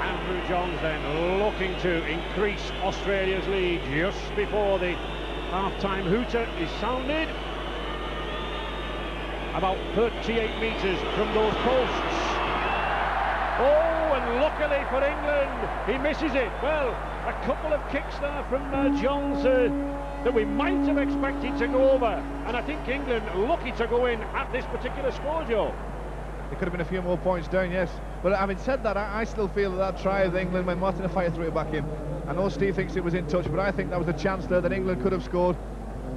Andrew Johns then looking to increase Australia's lead just before the half-time hooter is sounded. About 38 metres from those posts. Oh, and luckily for England, he misses it. Well, a couple of kicks there from Johns that we might have expected to go over. And I think England lucky to go in at this particular score, Joe. There could have been a few more points down, yes. But having said that, I still feel that try of England when Offiah threw it back in. I know Steve thinks it was in touch, but I think that was a chance there that England could have scored,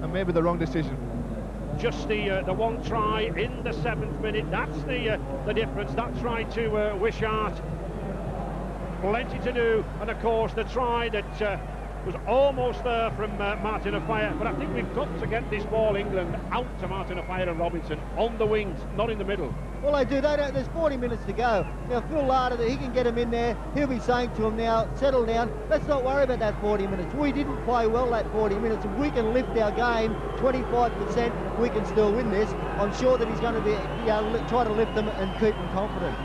and maybe the wrong decision. Just the one try in the 7th minute, that's the difference. That try to Wishart, plenty to do, and of course the try that was almost there from Offiah. But I think we've got to get this ball, England, out to Offiah and Robinson, on the wings, not in the middle. Well, they do. There's 40 minutes to go. Now, Phil Larder, he can get him in there. He'll be saying to him now, settle down. Let's not worry about that 40 minutes. We didn't play well that 40 minutes. If we can lift our game 25%, we can still win this. I'm sure that he's going to be try to lift them and keep them confident.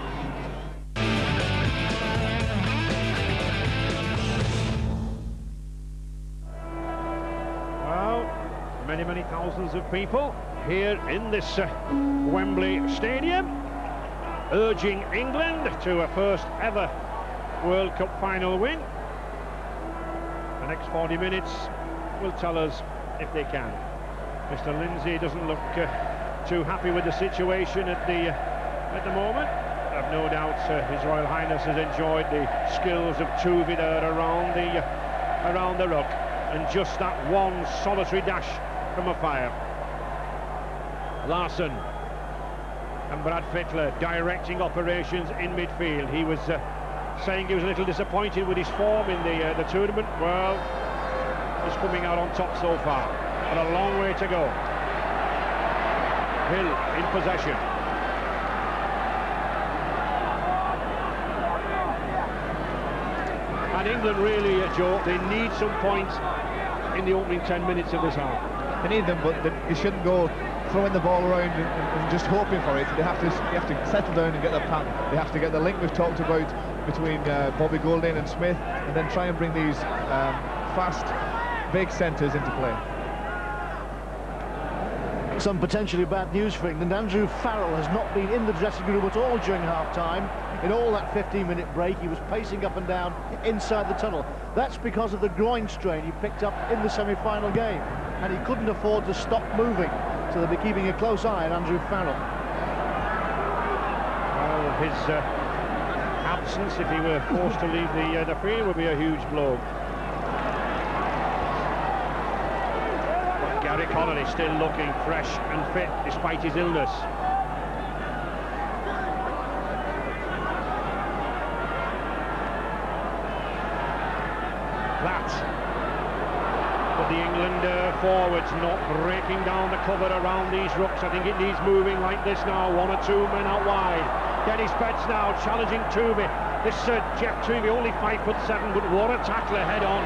Many thousands of people here in this Wembley Stadium, urging England to a first ever World Cup final win. The next 40 minutes will tell us if they can. Mr. Lindsay doesn't look too happy with the situation at the moment. I've no doubt His Royal Highness has enjoyed the skills of Tuvi there around the ruck, and just that one solitary dash from Offiah. Larson and Brad Fittler directing operations in midfield. He was saying he was a little disappointed with his form in the tournament. Well, he's coming out on top so far, but a long way to go. Hill in possession. And England really, Joe, they need some points in the opening 10 minutes of this half. They need them, but they shouldn't go throwing the ball around and just hoping for it. They have to settle down and get their pattern. They have to get the link we've talked about between Bobby Goulding and Smith, and then try and bring these fast, big centres into play. Some potentially bad news for England. Andrew Farrell has not been in the dressing room at all during half-time. In all that 15-minute break, he was pacing up and down inside the tunnel. That's because of the groin strain he picked up in the semi-final game, and he couldn't afford to stop moving, so they'll be keeping a close eye on Andrew Farrell. Well, his absence, if he were forced to leave the field, would be a huge blow. Connolly still looking fresh and fit despite his illness. Platt. But the England forwards not breaking down the cover around these rucks. I think it needs moving like this now. One or two men out wide. Denis now challenging Tuvey. This Jeff Tuvey, only 5'7", but what a tackler head on.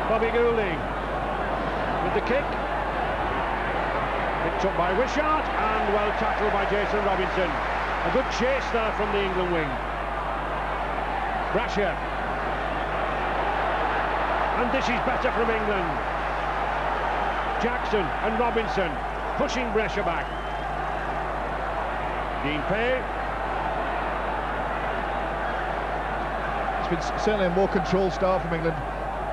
Bobby Goulding with the kick, picked up by Wishart and well tackled by Jason Robinson. A good chase there from the England wing. Brasher, and this is better from England. Jackson and Robinson pushing Brasher back. Dean Pay. It's been certainly a more controlled start from England.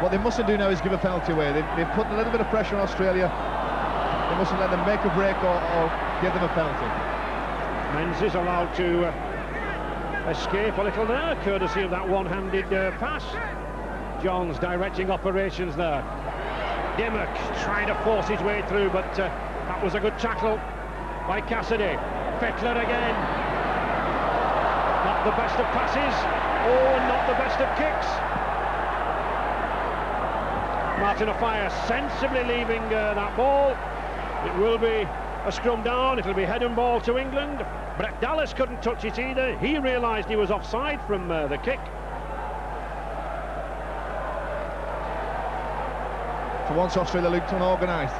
What they mustn't do now is give a penalty away. They've put a little bit of pressure on Australia. They mustn't let them make a break or give them a penalty. Menz is allowed to escape a little there, courtesy of that one-handed pass. John's directing operations there. Dimmock trying to force his way through, but that was a good tackle by Cassidy. Fettler again. Not the best of passes, or not the best of kicks. Martin Offiah sensibly leaving that ball. It will be a scrum down, it'll be head and ball to England. Brett Dallas couldn't touch it either. He realised he was offside from the kick. For once Australia looked unorganised.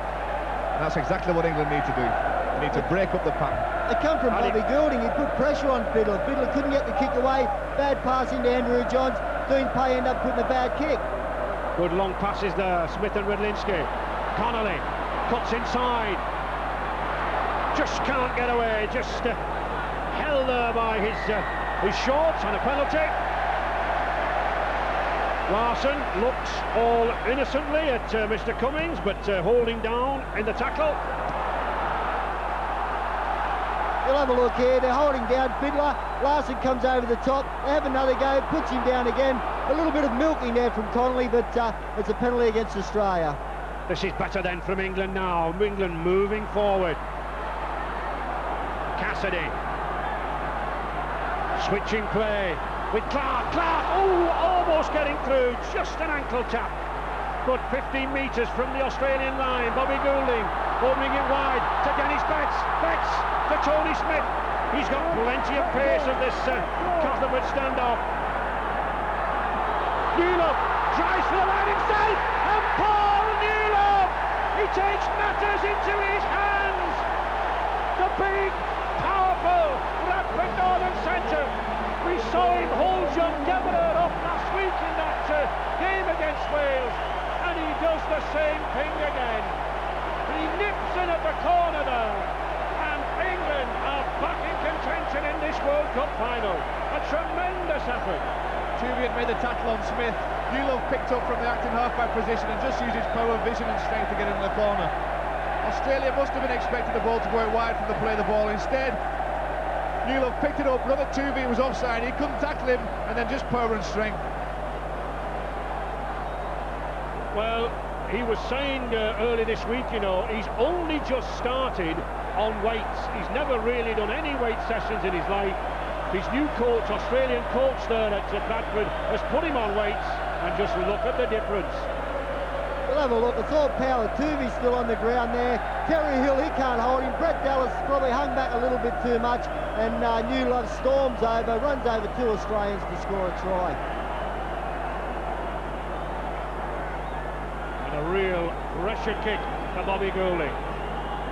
That's exactly what England need to do. They need to break up the pattern. They come from Bobby Goulding. He put pressure on Fiddler. Fiddler couldn't get the kick away. Bad pass into Andrew Johns. Dean Pay ended up putting a bad kick. Good long passes there, Smith and Radlinski. Connolly cuts inside. Just can't get away. Just held there by his shorts and a penalty. Larson looks all innocently at Mr. Cummings, but holding down in the tackle. You'll have a look here. They're holding down Fiddler. Larson comes over the top. They have another go, puts him down again. A little bit of milking there from Connolly, but it's a penalty against Australia. This is better than from England now. England moving forward. Cassidy. Switching play with Clarke. Clarke, oh, almost getting through. Just an ankle tap. Good 15 metres from the Australian line. Bobby Goulding opening it wide to Denis Betts. Betts to Tony Smith. He's got plenty of pace of this Cuthbert standoff. Newlove tries for the line himself, and Paul Newlove, he takes matters into his hands. The big, powerful Radford Northern centre. We saw him hold John Deborah off last week in that game against Wales, and he does the same thing again. He nips in at the corner there, and England are back in contention in this World Cup final. A tremendous effort. Tuvey had made the tackle on Smith. Newlove picked up from the acting half-back position and just used his power, vision and strength to get in the corner. Australia must have been expecting the ball to go out wide from the play of the ball. Instead, Newlove picked it up, run at Tuvey, was offside. He couldn't tackle him, and then just power and strength. Well, he was saying early this week, you know, he's only just started on weights. He's never really done any weight sessions in his life. His new coach, Australian coach there at Bradford, has put him on weights, and just look at the difference. We'll have a look. It's all power. Tuvey's still on the ground there. Terry Hill, he can't hold him. Brett Dallas probably hung back a little bit too much, and Newlove storms over, runs over two Australians to score a try. And a real pressure kick for Bobby Goulding.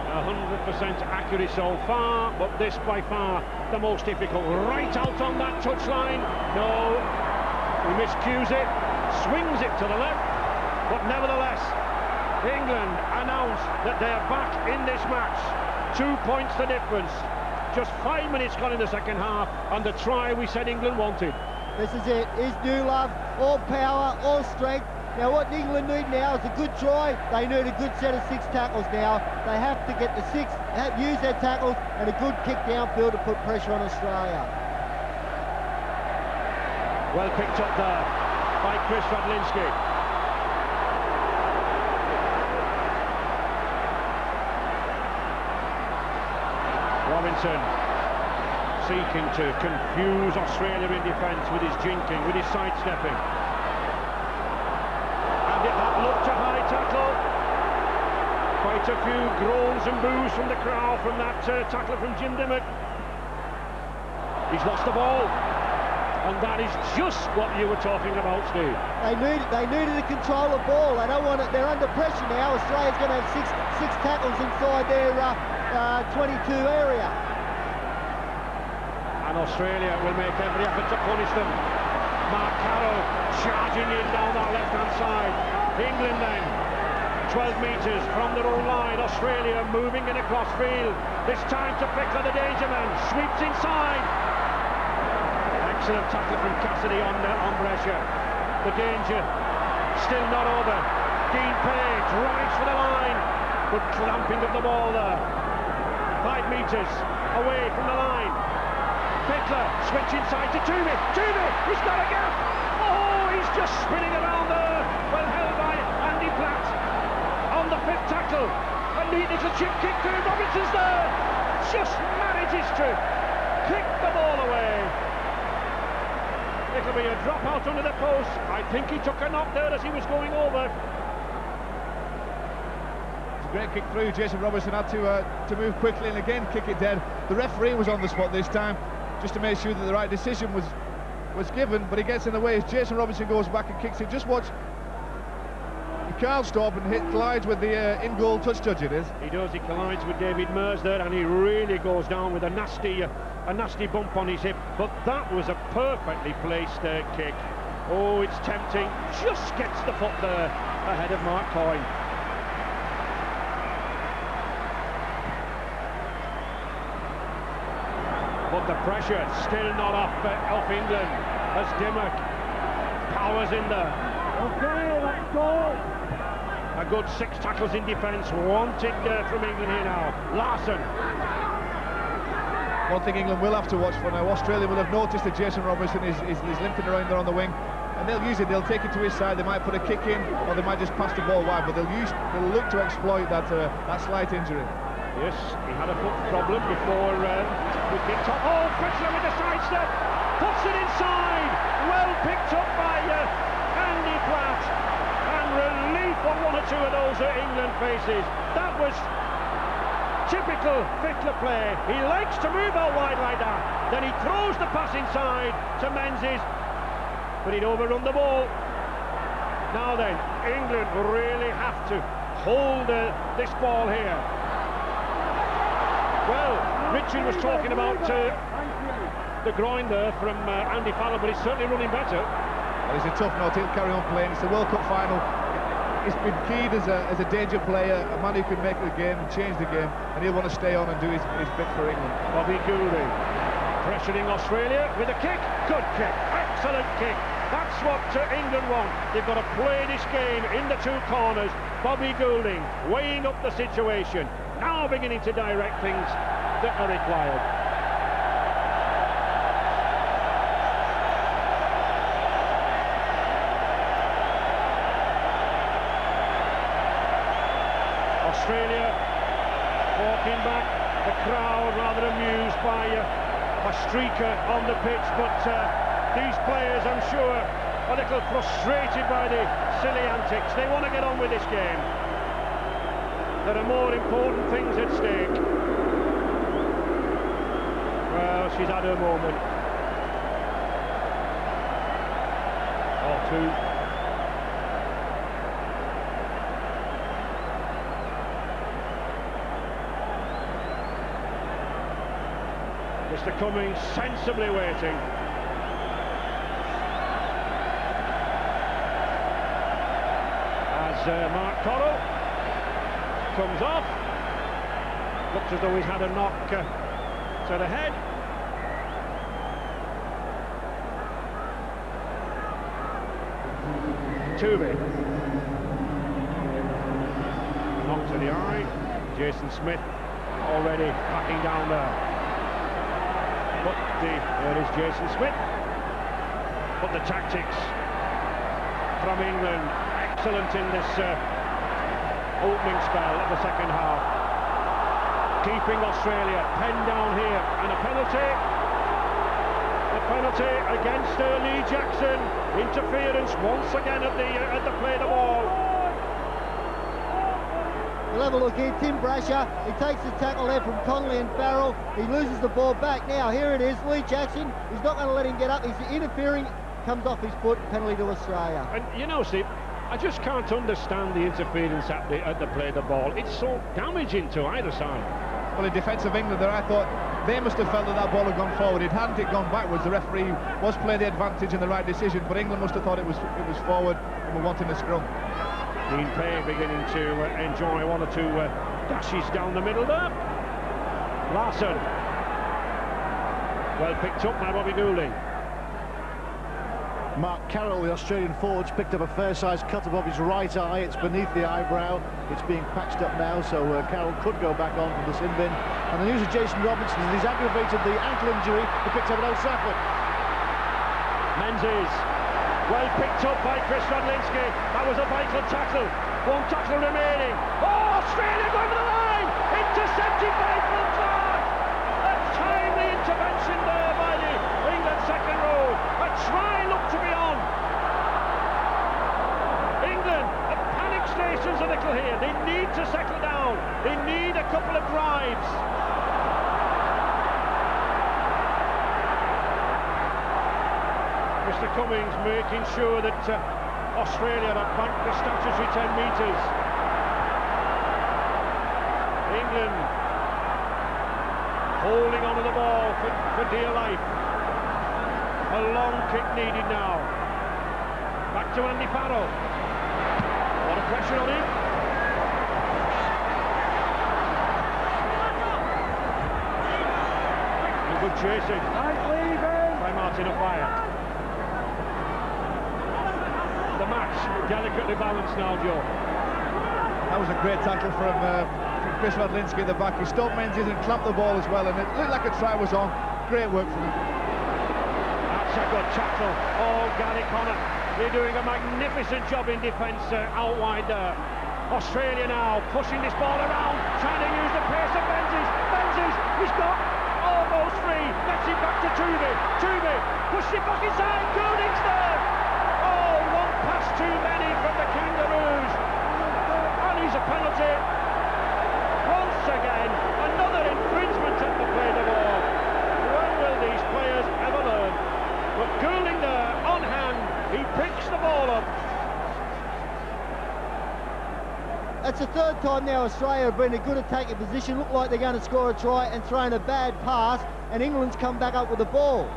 100% accurate so far, but this by far the most difficult. Right out on that touchline. No, he miscues it, swings it to the left, but nevertheless England announce that they're back in this match. 2 points the difference. Just 5 minutes gone in the second half, and the try we said England wanted. This is it. Is Newlove, all power, all strength. Now what England need now is a good try. They need a good set of 6 tackles now. They have to get the 6, use their tackles, and a good kick downfield to put pressure on Australia. Well picked up there by Kris Radlinski. Robinson seeking to confuse Australia in defence with his jinking, with his sidestepping. And that looked a high tackle. Quite a few groans and boos from the crowd from that tackle from Jim Dimmock. He's lost the ball. And that is just what you were talking about, Steve. They needed to control the ball. They don't want it. They're under pressure now. Australia's going to have six tackles inside their 22 area. And Australia will make every effort to punish them. Karl charging in down that left-hand side. England then, 12 metres from their own line. Australia moving in across field. This time to Pickler, the danger man. Sweeps inside. Excellent tackle from Cassidy on Brescia. The danger still not over. Dean Pay drives for the line. Good clamping of the ball there. 5 metres away from the line. Pickler, switch inside to Toomey. He's got a gap. Oh, he's just spinning around there. Well held by Andy Platt. On the 5th tackle. A neat little chip kick to him. Robinson's there. Just manages to kick the ball away. It'll be a drop out under the post. I think he took a knock there as he was going over. It's a great kick through. Jason Robinson had to move quickly and again kick it dead. The referee was on the spot this time just to make sure that the right decision was given, but he gets in the way as Jason Robinson goes back and kicks it. Just watch Karl stop and collides with the in-goal touch judge, it is. He does, he collides with David Mears there, and he really goes down with a nasty bump on his hip, but that was a perfectly placed kick. Oh, it's tempting, just gets the foot there ahead of Mark Coyne. But the pressure still not off England as Dimmock powers in there. Okay, let's go. A good 6 tackles in defence wanted from England here now. Larson. One thing England will have to watch for now, Australia will have noticed that Jason Robinson is limping around there on the wing, and they'll use it. They'll take it to his side. They might put a kick in, or they might just pass the ball wide, but they'll look to exploit that slight injury. Yes, he had a foot problem before we picked up. Oh, Pickler with the sidestep, puts it inside. Well picked up by Andy Platt, and relief on 1 or 2 of those that England faces. That was typical Pickler play. He likes to move out wide like that. Then he throws the pass inside to Menzies, but he'd overrun the ball. Now then, England really have to hold this ball here. Well, Richard was talking about the groin there from Andy Farrell, but he's certainly running better. Well, he's a tough nut, he'll carry on playing. It's the World Cup final. He's been keyed as a danger player, a man who can make the game and change the game, and he'll want to stay on and do his bit for England. Bobby Goulding pressuring Australia with a kick. Good kick, excellent kick. That's what England want. They've got to play this game in the 2 corners. Bobby Goulding weighing up the situation, now beginning to direct things that are required. Australia walking back, the crowd rather amused by a streaker on the pitch, but these players, I'm sure, are a little frustrated by the silly antics. They want to get on with this game. There are more important things at stake. Well, she's had her moment. Or 2. Mr. Cummings sensibly waiting. As Mark Karl comes off. Looks as though he's had a knock to the head. Tubey. Knock to the eye. Jason Smith already backing down there. But there is Jason Smith. But the tactics from England, excellent in this opening spell of the second half. Keeping Australia penned down here, and a penalty. A penalty against Lee Jackson. Interference once again at the play the ball. We'll have a look here. Tim Brasher, he takes the tackle there from Connolly and Farrell. He loses the ball back. Now here it is, Lee Jackson. He's not going to let him get up. He's interfering. Comes off his foot. Penalty to Australia. And you know, Steve, I just can't understand the interference at the play the ball. It's so damaging to either side. Well, in defence of England there, I thought they must have felt that ball had gone forward. Hadn't it gone backwards, the referee was playing the advantage and the right decision, but England must have thought it was forward and were wanting a scrum. Dean Pay beginning to enjoy one or two dashes down the middle there. Larson. Well picked up by Bobby Goulding. Mark Carroll, the Australian forwards, picked up a fair-sized cut above his right eye. It's beneath the eyebrow. It's being patched up now, so Carroll could go back on for the sin bin. And the news of Jason Robinson, he's aggravated the ankle injury. He picked up at Old Trafford. Menzies, well picked up by Kris Radlinski. That was a vital tackle. One tackle remaining. Oh, Australia going for the line! Intercepted by Clarke! A timely intervention there by the England second row. A try looked to be on. England at panic stations a little here. They need to settle down. They need a couple of drives. Mr. Cummings making sure that Australia have banked the statutory 10 metres. England holding onto the ball for dear life. A long kick needed now. Back to Andy Farrell. A lot of pressure on him. And good chasing by Martin Offiah. The match delicately balanced now, Joe. That was a great tackle from Kris Radlinski at the back. He stopped Menzies and clamped the ball as well, and it looked like a try was on. Great work from him. That's a good tackle. Oh, Gary Connor, they're doing a magnificent job in defence out wide there. Australia now pushing this ball around, trying to use the pace of Menzies. Menzies, he's got almost free. Gets it back to Tubey. Tubey pushed it back inside. Goulding's there. Oh, one pass too many from the Kangaroos. And he's a penalty. Once again, another infringement at the play the ball. When will these players ever learn? But Goulding there, on hand, he picks the ball up. That's the third time now Australia have been in a good attacking position, look like they're going to score a try and thrown a bad pass, and England's come back up with the ball.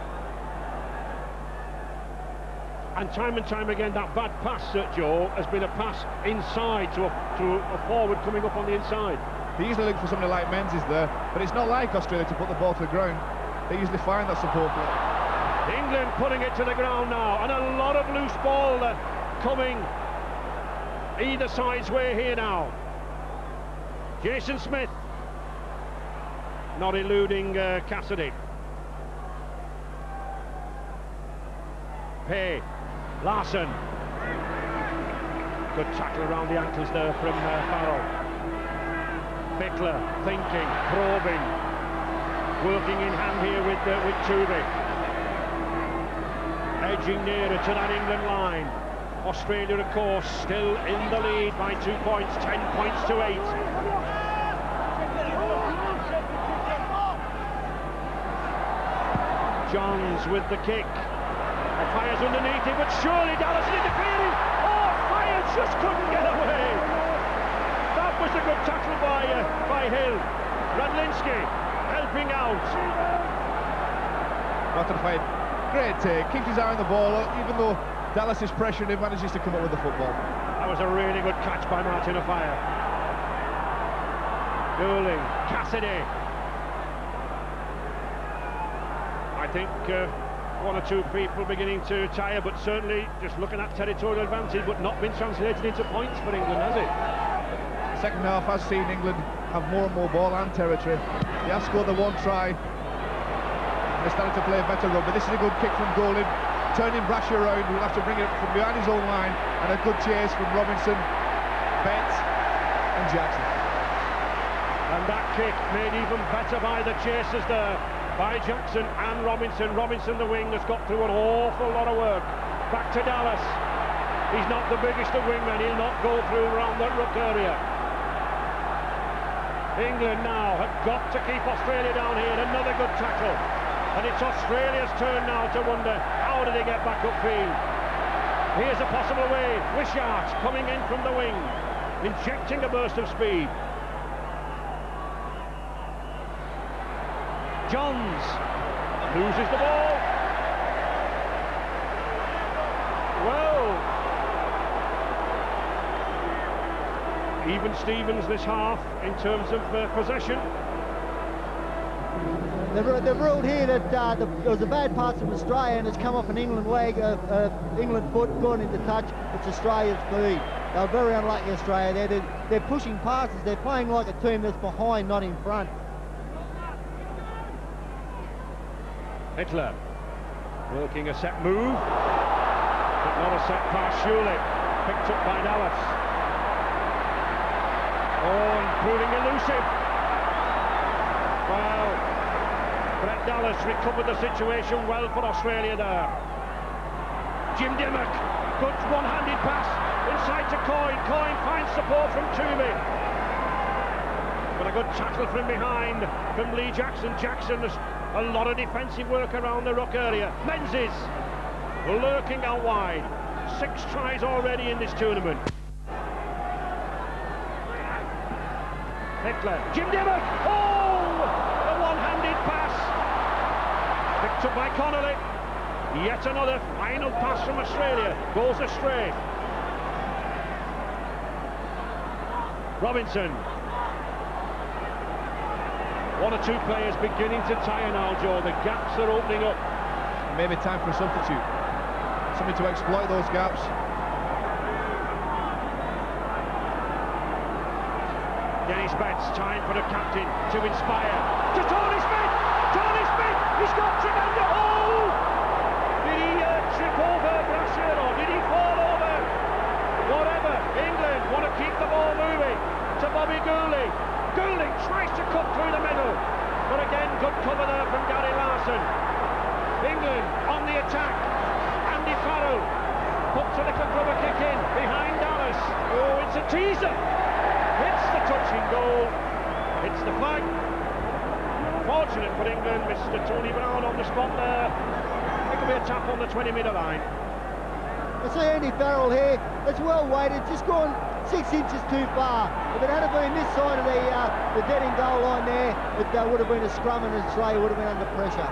And time again, that bad pass, Joe, has been a pass inside to a forward coming up on the inside. They usually look for somebody like Menzies there, but it's not like Australia to put the ball to the ground. They usually find that support play. England putting it to the ground now, and a lot of loose ball coming either side's way here now. Jason Smith not eluding Cassidy. Pay, Larson. Good tackle around the ankles there from Farrell. Bickler thinking, probing, working in hand here with Tubey. Edging nearer to that England line. Australia, of course, still in the lead by 2 points, 10 points to 8. Johns with the kick. Offiah's underneath it, but surely Dallas is interfering. Oh, Offiah just couldn't get away. That was a good tackle by Hill. Radlinski helping out. Martin Offiah, great take, keeps his eye on the ball, even though Dallas is pressuring him, manages to come up with the football. That was a really good catch by Martin Offiah. Goulding, Cassidy. I think one or two people beginning to tire, but certainly just looking at territorial advantage, but not been translated into points for England, has it? Second half has seen England have more and more ball and territory. They have scored the one try. They're starting to play better rugby. This is a good kick from Goulding, turning Brasher around. We'll have to bring it from behind his own line, and a good chase from Robinson, Betts and Jackson. And that kick made even better by the chasers there, by Jackson and Robinson. Robinson, the wing, has got through an awful lot of work. Back to Dallas. He's not the biggest of wingmen. He'll not go through around that ruck area. England now have got to keep Australia down here. Another good tackle. And it's Australia's turn now to wonder, how do they get back upfield? Here's a possible way. Wishart coming in from the wing, injecting a burst of speed. Johns loses the ball. Well, even Stevens this half in terms of possession. They've ruled here that there was a bad pass from Australia and it's come off an England leg, England foot, gone into touch. It's Australia's feed. They're very unlucky, Australia. They're pushing passes. They're playing like a team that's behind, not in front. Hitler working a set move, but not a set pass, surely. Picked up by Dallas. Oh, and proving elusive. Well, Brett Dallas recovered the situation well for Australia there. Jim Dimmock, good one-handed pass inside to Coyne. Coyne finds support from Toomey. But a good tackle from behind from Lee Jackson. Jackson has a lot of defensive work around the ruck area. Menzies lurking out wide. 6 tries already in this tournament. Hitler, Jim Dimmock. Oh, a one-handed pass. Picked up by Connolly. Yet another final pass from Australia. Goes astray. Robinson. 1 or 2 players beginning to tire now, Joe. The gaps are opening up. Maybe time for a substitute. Somebody to exploit those gaps. Denis Betts, time for the captain to inspire. To Tony Smith! Tony Smith! He's got tremendous... Oh! Did he trip over Brasher, or did he fall over? Whatever. England want to keep the ball moving. To Bobby Goulding. Goulding tries to cut through the middle, but again, good cover there from Gary Larson. England on the attack. Andy Farrell puts a little rubber kick in behind Dallas. Oh, it's a teaser. It's the touching goal. It's the flag. Fortunate for England, Mr. Tony Brown on the spot there. It could be a tap on the 20-metre line. I see Andy Farrell here. It's well weighted, just gone 6 inches too far. If it had been this side of the dead in goal line there, it would have been a scrum and Australia would have been under pressure.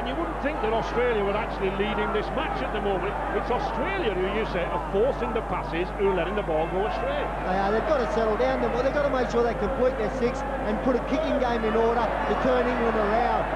And you wouldn't think that Australia were actually leading this match at the moment. It's Australia who, you say, are forcing the passes, who are letting the ball go astray. They've got to settle down. They've got to make sure they complete their 6 and put a kicking game in order to turn England around.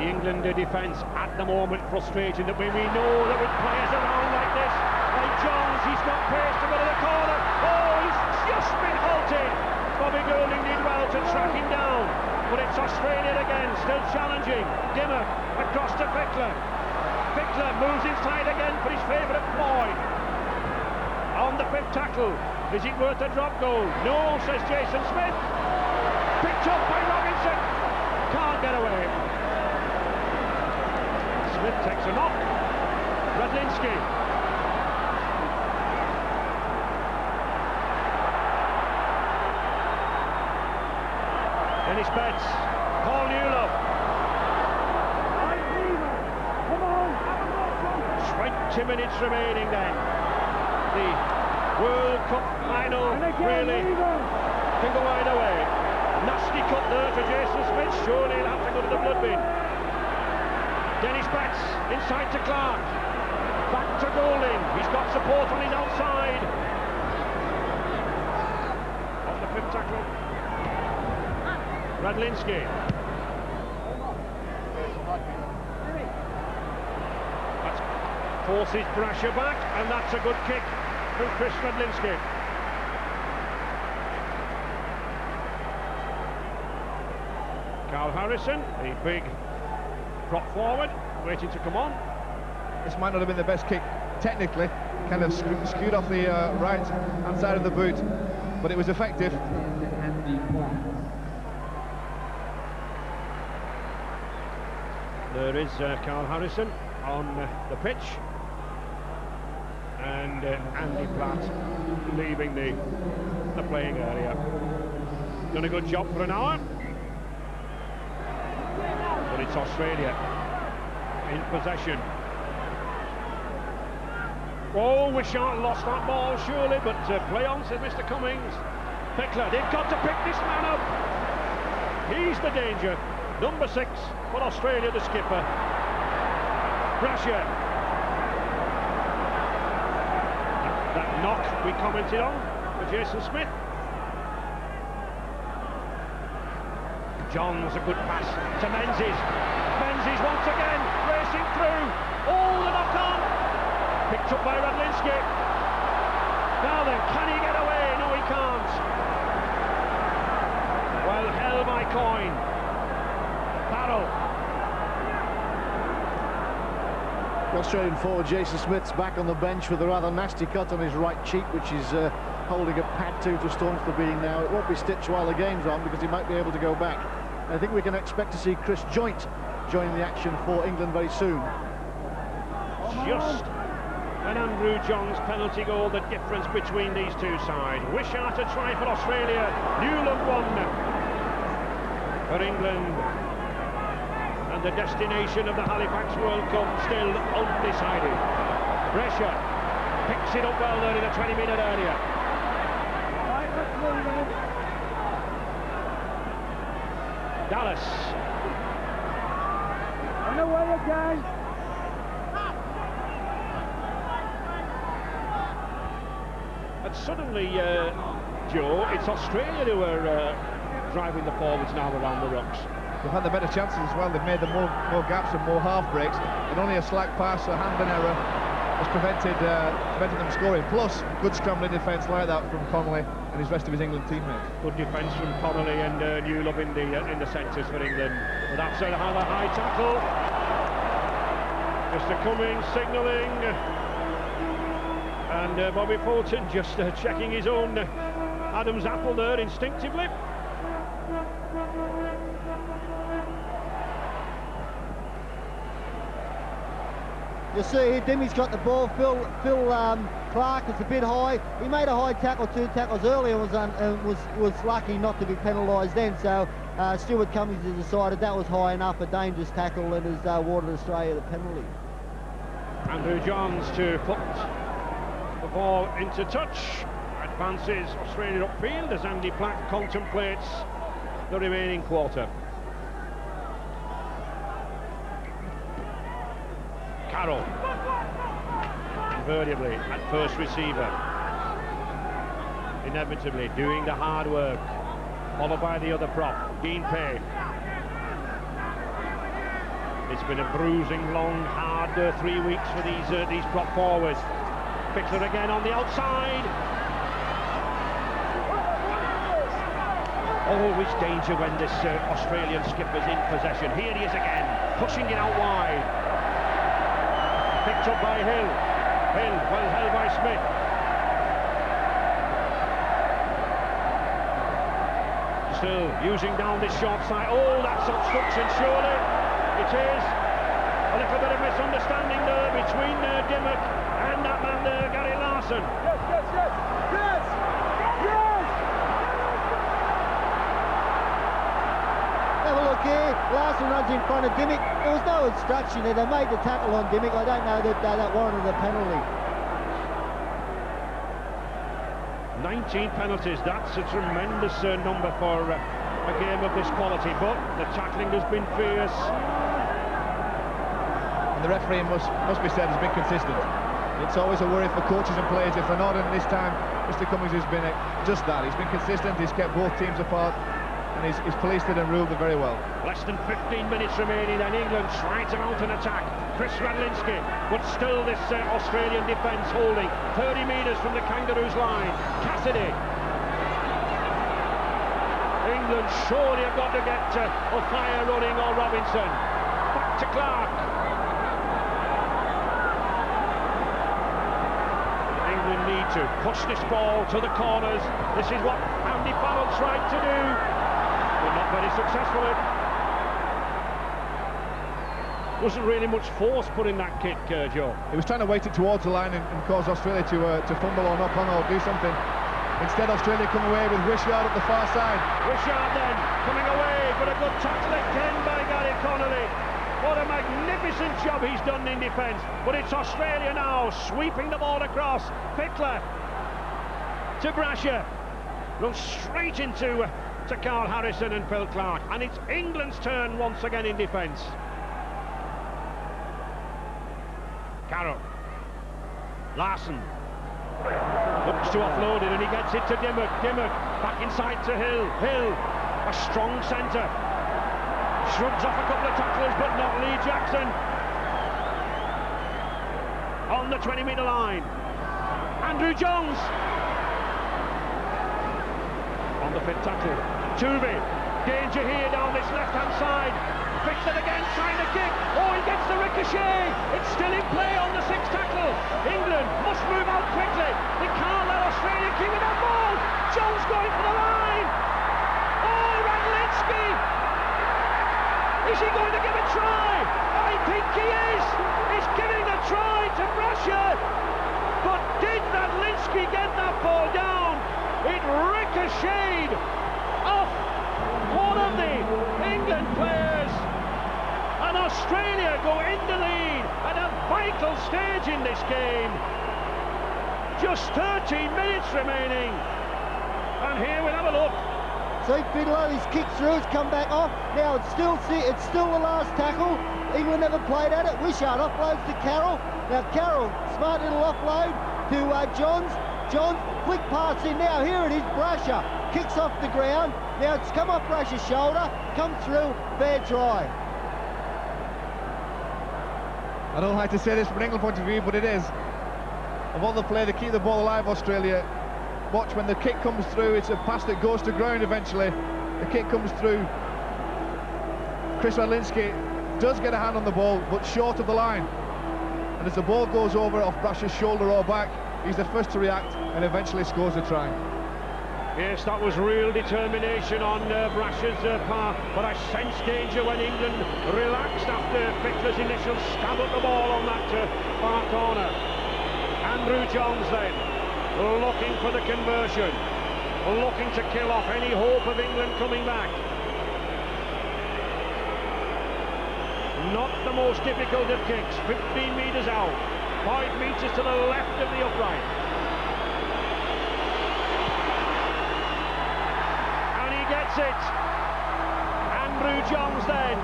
The England defence at the moment frustrating, that when we know that with players around like this, like Johns, he's got pace to go to the corner. Oh, he's just been halted. Bobby Goulding did well to track him down, but it's Australia again, still challenging. Dimmock across to Fickler. Fickler moves inside again for his favourite boy. On the 5th tackle, is it worth a drop goal? No, says Jason Smith. Picked up by Robinson. Can't get away. Smith takes a knock. Radlinski. Denis Betts. Paul Newlove. 20 minutes remaining then. The World Cup final really can go either way. Nasty cut there to Jason Smith. Surely he'll have to go to the blood bin. Denis Betts inside to Clarke. Back to Goulding. He's got support on his outside. tackle. Radlinski. That forces pressure back, and that's a good kick from Kris Radlinski. Karl Harrison, the big prop forward, waiting to come on. This might not have been the best kick technically, kind of skewed off the right hand side of the boot, but it was effective. There is Karl Harrison on the pitch, and Andy Platt leaving the playing area. Done a good job for an hour. But it's Australia in possession. Oh, Wishart lost that ball surely, but play on, says Mr. Cummings. Pickler, they've got to pick this man up. He's the danger. Number 6 for Australia, the skipper. Brasher. That knock we commented on for Jason Smith. John's a good pass to Menzies. Menzies once again racing through. Oh, the knock on. Picked up by Radlinski. Now then, can he get away? No, he can't. Well, held my coin. Farrell. The Australian forward Jason Smith's back on the bench with a rather nasty cut on his right cheek, which is holding a pad to staunch the bleeding now. It won't be stitched while the game's on because he might be able to go back. I think we can expect to see Chris Joynt join the action for England very soon. Just an Andrew Johns penalty goal, the difference between these two sides. Wishart a try for Australia, Newlove 1 for England. And the destination of the Halifax World Cup still undecided. Pressure picks it up well there in the 20-minute area. Dallas. On the way again. And suddenly, Joe, it's Australia who are driving the forwards now around the rucks. They've had the better chances as well. They've made the more gaps and more half breaks, and only a slack pass or handling error has prevented them scoring. Plus, good scrambling defence like that from Connolly and his rest of his England teammates. Good defence from Connolly and Newlove in the centres for England. But that's a high tackle. Mr. Cummings signalling, and Bobby Fulton just checking his own Adam's apple there instinctively. You see here, Denis got the ball. Phil Clarke is a bit high. He made a high tackle, 2 tackles earlier, and was lucky not to be penalised then. So Stuart Cummings has decided that was high enough, a dangerous tackle, and has awarded Australia the penalty. Andrew Johns to put the ball into touch. Advances Australia upfield as Andy Platt contemplates the remaining quarter. Karl, invariably at first receiver, inevitably doing the hard work, followed by the other prop, Dean Pay. It's been a bruising, long, hard 3 weeks for these prop forwards. Pickler again on the outside. Always danger when this Australian skipper's in possession. Here he is again, pushing it out wide. Picked up by Hill. Hill, well held by Smith. Still using down this short side. Oh, that's obstruction, surely. It is. A little bit of misunderstanding there between Dimmock and that man there, Gary Larson. Yes! Have a look here. Larson runs in front of Dimmock. There was no obstruction there. They made the tackle on Dimmock. I don't know that that warranted a penalty. 19 penalties. That's a tremendous number for a game of this quality. But the tackling has been fierce. And the referee must be said has been consistent. It's always a worry for coaches and players if they're not, and this time Mr. Cummings has been just that. He's been consistent, he's kept both teams apart, and he's policed it and ruled it very well. Less than 15 minutes remaining, and England try to mount an attack. Kris Radlinski, but still this Australian defence holding 30 metres from the Kangaroos line. Cassidy. England surely have got to get Offiah running, or Robinson. Back to Clarke. England need to push this ball to the corners. This is what Andy Farrell tried to do, but not very successfully. Wasn't really much force put in that kick, Joe. He was trying to weight it towards the line and cause Australia to fumble or knock on or do something. Instead, Australia come away with Wishart at the far side. Wishart then coming away, but a good tackle again by Gary Connolly. What a magnificent job he's done in defence. But it's Australia now sweeping the ball across. Fickler to Brasher. Runs straight into Karl Harrison and Phil Clarke. And it's England's turn once again in defence. Carroll. Larson. Looks to offload it, and he gets it to Dimmock. Dimmock back inside to Hill. Hill, a strong centre. Shrugs off a couple of tacklers, but not Lee Jackson. On the 20-metre line. Andrew Johns. On the fifth tackle. Tuvey. Danger here down this left-hand side. Fixed it again, trying to kick. Oh, he gets the ricochet. It's still in play on the sixth tackle. England must move out quickly. They can't let Australia keep with that ball. Jones going for the line. Oh, Radlinski. Is he going to give a try? I think he is. He's giving the try to Brasher. But did Radlinski get that ball down? It ricocheted off one of the England players. And Australia go in the lead at a vital stage in this game. Just 13 minutes remaining. And here we'll have a look. See, Fiddler, he's kicked through, it's come back off. Now it's still the last tackle. England never played at it. Wishart offloads to Karl. Now Karl, smart little offload to Johns. Johns, quick pass in now. Here it is, Brasher. Kicks off the ground. Now it's come off Brasher's shoulder. Come through, fair try. I don't like to say this from an England point of view, but it is. Of all the play to keep the ball alive, Australia, watch when the kick comes through, it's a pass that goes to ground eventually. The kick comes through. Kris Radlinski does get a hand on the ball, but short of the line. And as the ball goes over off Brasher's shoulder or back, he's the first to react and eventually scores a try. Yes, that was real determination on Brasher's part, but I sensed danger when England relaxed after Fickler's initial stab at the ball on that far corner. Andrew Johns then, looking for the conversion, looking to kill off any hope of England coming back. Not the most difficult of kicks, 15 metres out, 5 metres to the left of the upright. Gets it. Andrew Johns then,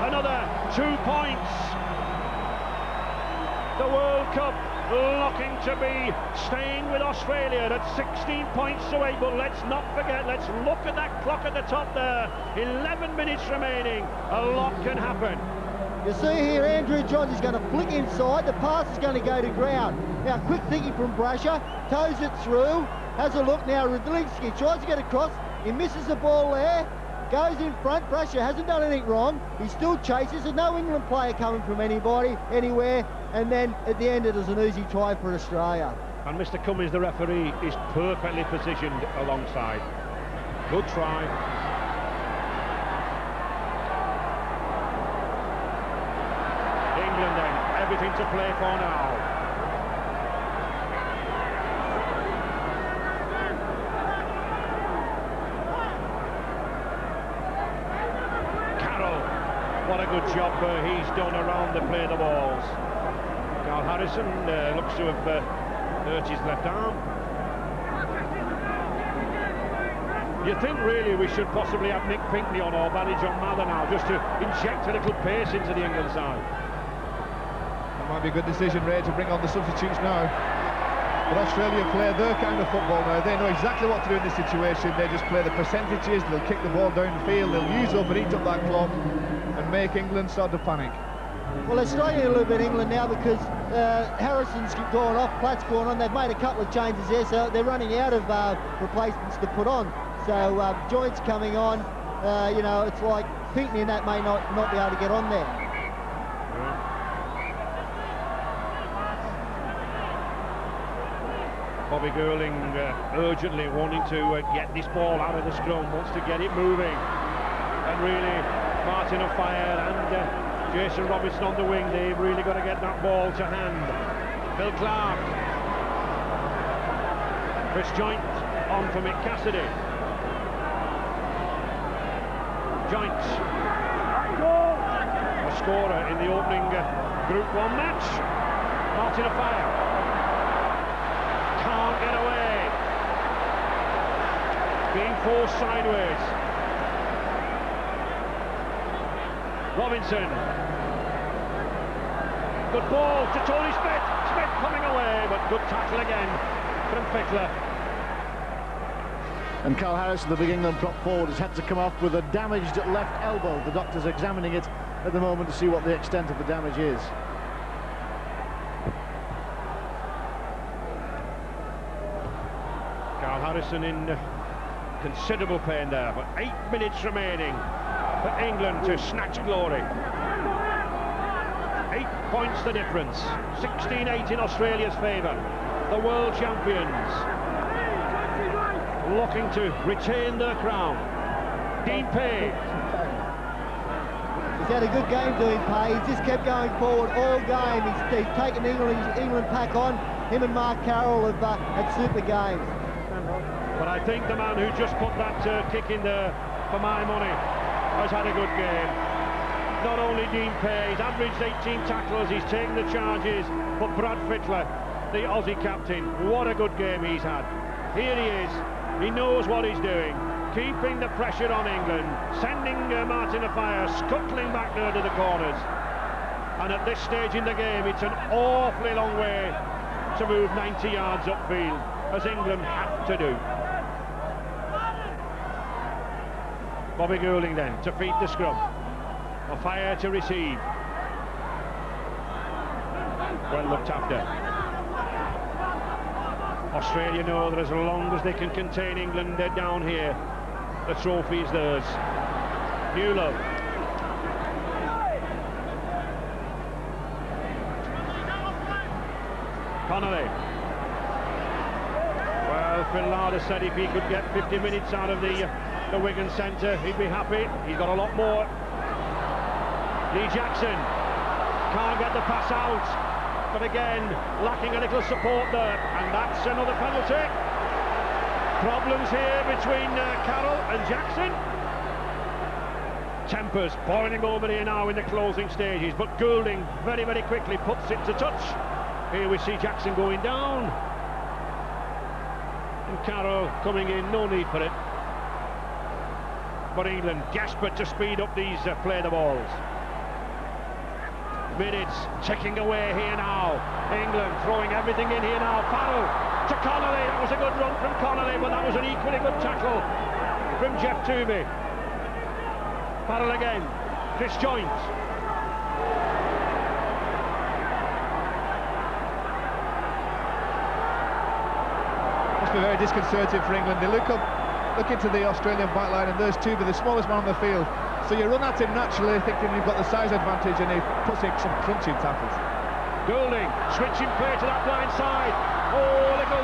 another 2 points. The World Cup looking to be staying with Australia at 16 points away, but let's not forget, let's look at that clock at the top there. 11 minutes remaining, a lot can happen. You see here, Andrew Johns is going to flick inside, the pass is going to go to ground. Now quick thinking from Brasher, toes it through, has a look now, Radlinski tries to get across. He misses the ball there, goes in front. Brasher hasn't done anything wrong. He still chases. There's no England player coming from anybody, anywhere. And then at the end, it is an easy try for Australia. And Mr. Cummings, the referee, is perfectly positioned alongside. Good try. England then, everything to play for now. What a good job he's done around the play of the balls. Karl Harrison looks to have hurt his left arm. You think really we should possibly have Mick Pinkney on or Barrie-Jon now just to inject a little pace into the England side. Might be a good decision, Ray, to bring on the substitutes now. But Australia play their kind of football now. They know exactly what to do in this situation. They just play the percentages, they'll kick the ball downfield, they'll use up and eat up that clock and make England start to panic. Well, they're struggling a little bit, England, now, because Harrison's gone off, Platt's gone on. They've made a couple of changes there, so they're running out of replacements to put on. So Joynt's coming on. You know, it's like Pinckney and that may not be able to get on there. Bobby Goulding urgently wanting to get this ball out of the scrum, wants to get it moving. And really, Martin Offiah and Jason Robinson on the wing, they've really got to get that ball to hand. Bill Clarke. Kris Joynt on for Mick Cassidy. Joynt, a scorer in the opening Group 1 match. Martin Offiah. Can't get away. Being forced sideways. Robinson. Good ball to Tony Smith. Smith coming away, but good tackle again from Fickler. And Karl Harrison, the big England prop forward, has had to come off with a damaged left elbow. The doctor's examining it at the moment to see what the extent of the damage is. Karl Harrison in considerable pain there, but 8 minutes remaining for England to snatch glory. 8 points the difference. 16-8 in Australia's favour. The world champions looking to retain their crown. Dean Pay. He's had a good game doing Pay. He's just kept going forward all game. He's taken England pack on. Him and Mark Carroll have had super games. But I think the man who just put that kick in there for my money has had a good game. Not only Dean Pay, he's averaged 18 tackles, he's taken the charges, but Brad Fittler, the Aussie captain, what a good game he's had. Here he is, he knows what he's doing, keeping the pressure on England, sending Martin Offiah scuttling back there to the corners. And at this stage in the game, it's an awfully long way to move 90 yards upfield, as England have to do. Bobby Goulding then to feed the scrum. Offiah to receive. Well looked after. Australia know that as long as they can contain England down here, the trophy is theirs. Newlove. Connolly. Well, Phil Larder said if he could get 50 minutes out of the Wigan centre, he'd be happy. He's got a lot more. Lee Jackson can't get the pass out, but again, lacking a little support there, and that's another penalty. Problems here between Karl and Jackson. Tempers boiling over here now in the closing stages, but Goulding very, very quickly puts it to touch. Here we see Jackson going down. And Karl coming in, no need for it. But England desperate to speed up these play the balls. Minutes ticking away here now. England throwing everything in here now. Farrell to Connolly. That was a good run from Connolly, but that was an equally good tackle from Jeff Toomey. Farrell again. Kris Joynt. Must be very disconcerting for England. They look into the Australian back line, and there's Toomey, the smallest man on the field. So you run at him naturally, thinking you've got the size advantage, and he puts in some crunching tackles. Goulding, switching play to that blind side. Oh, little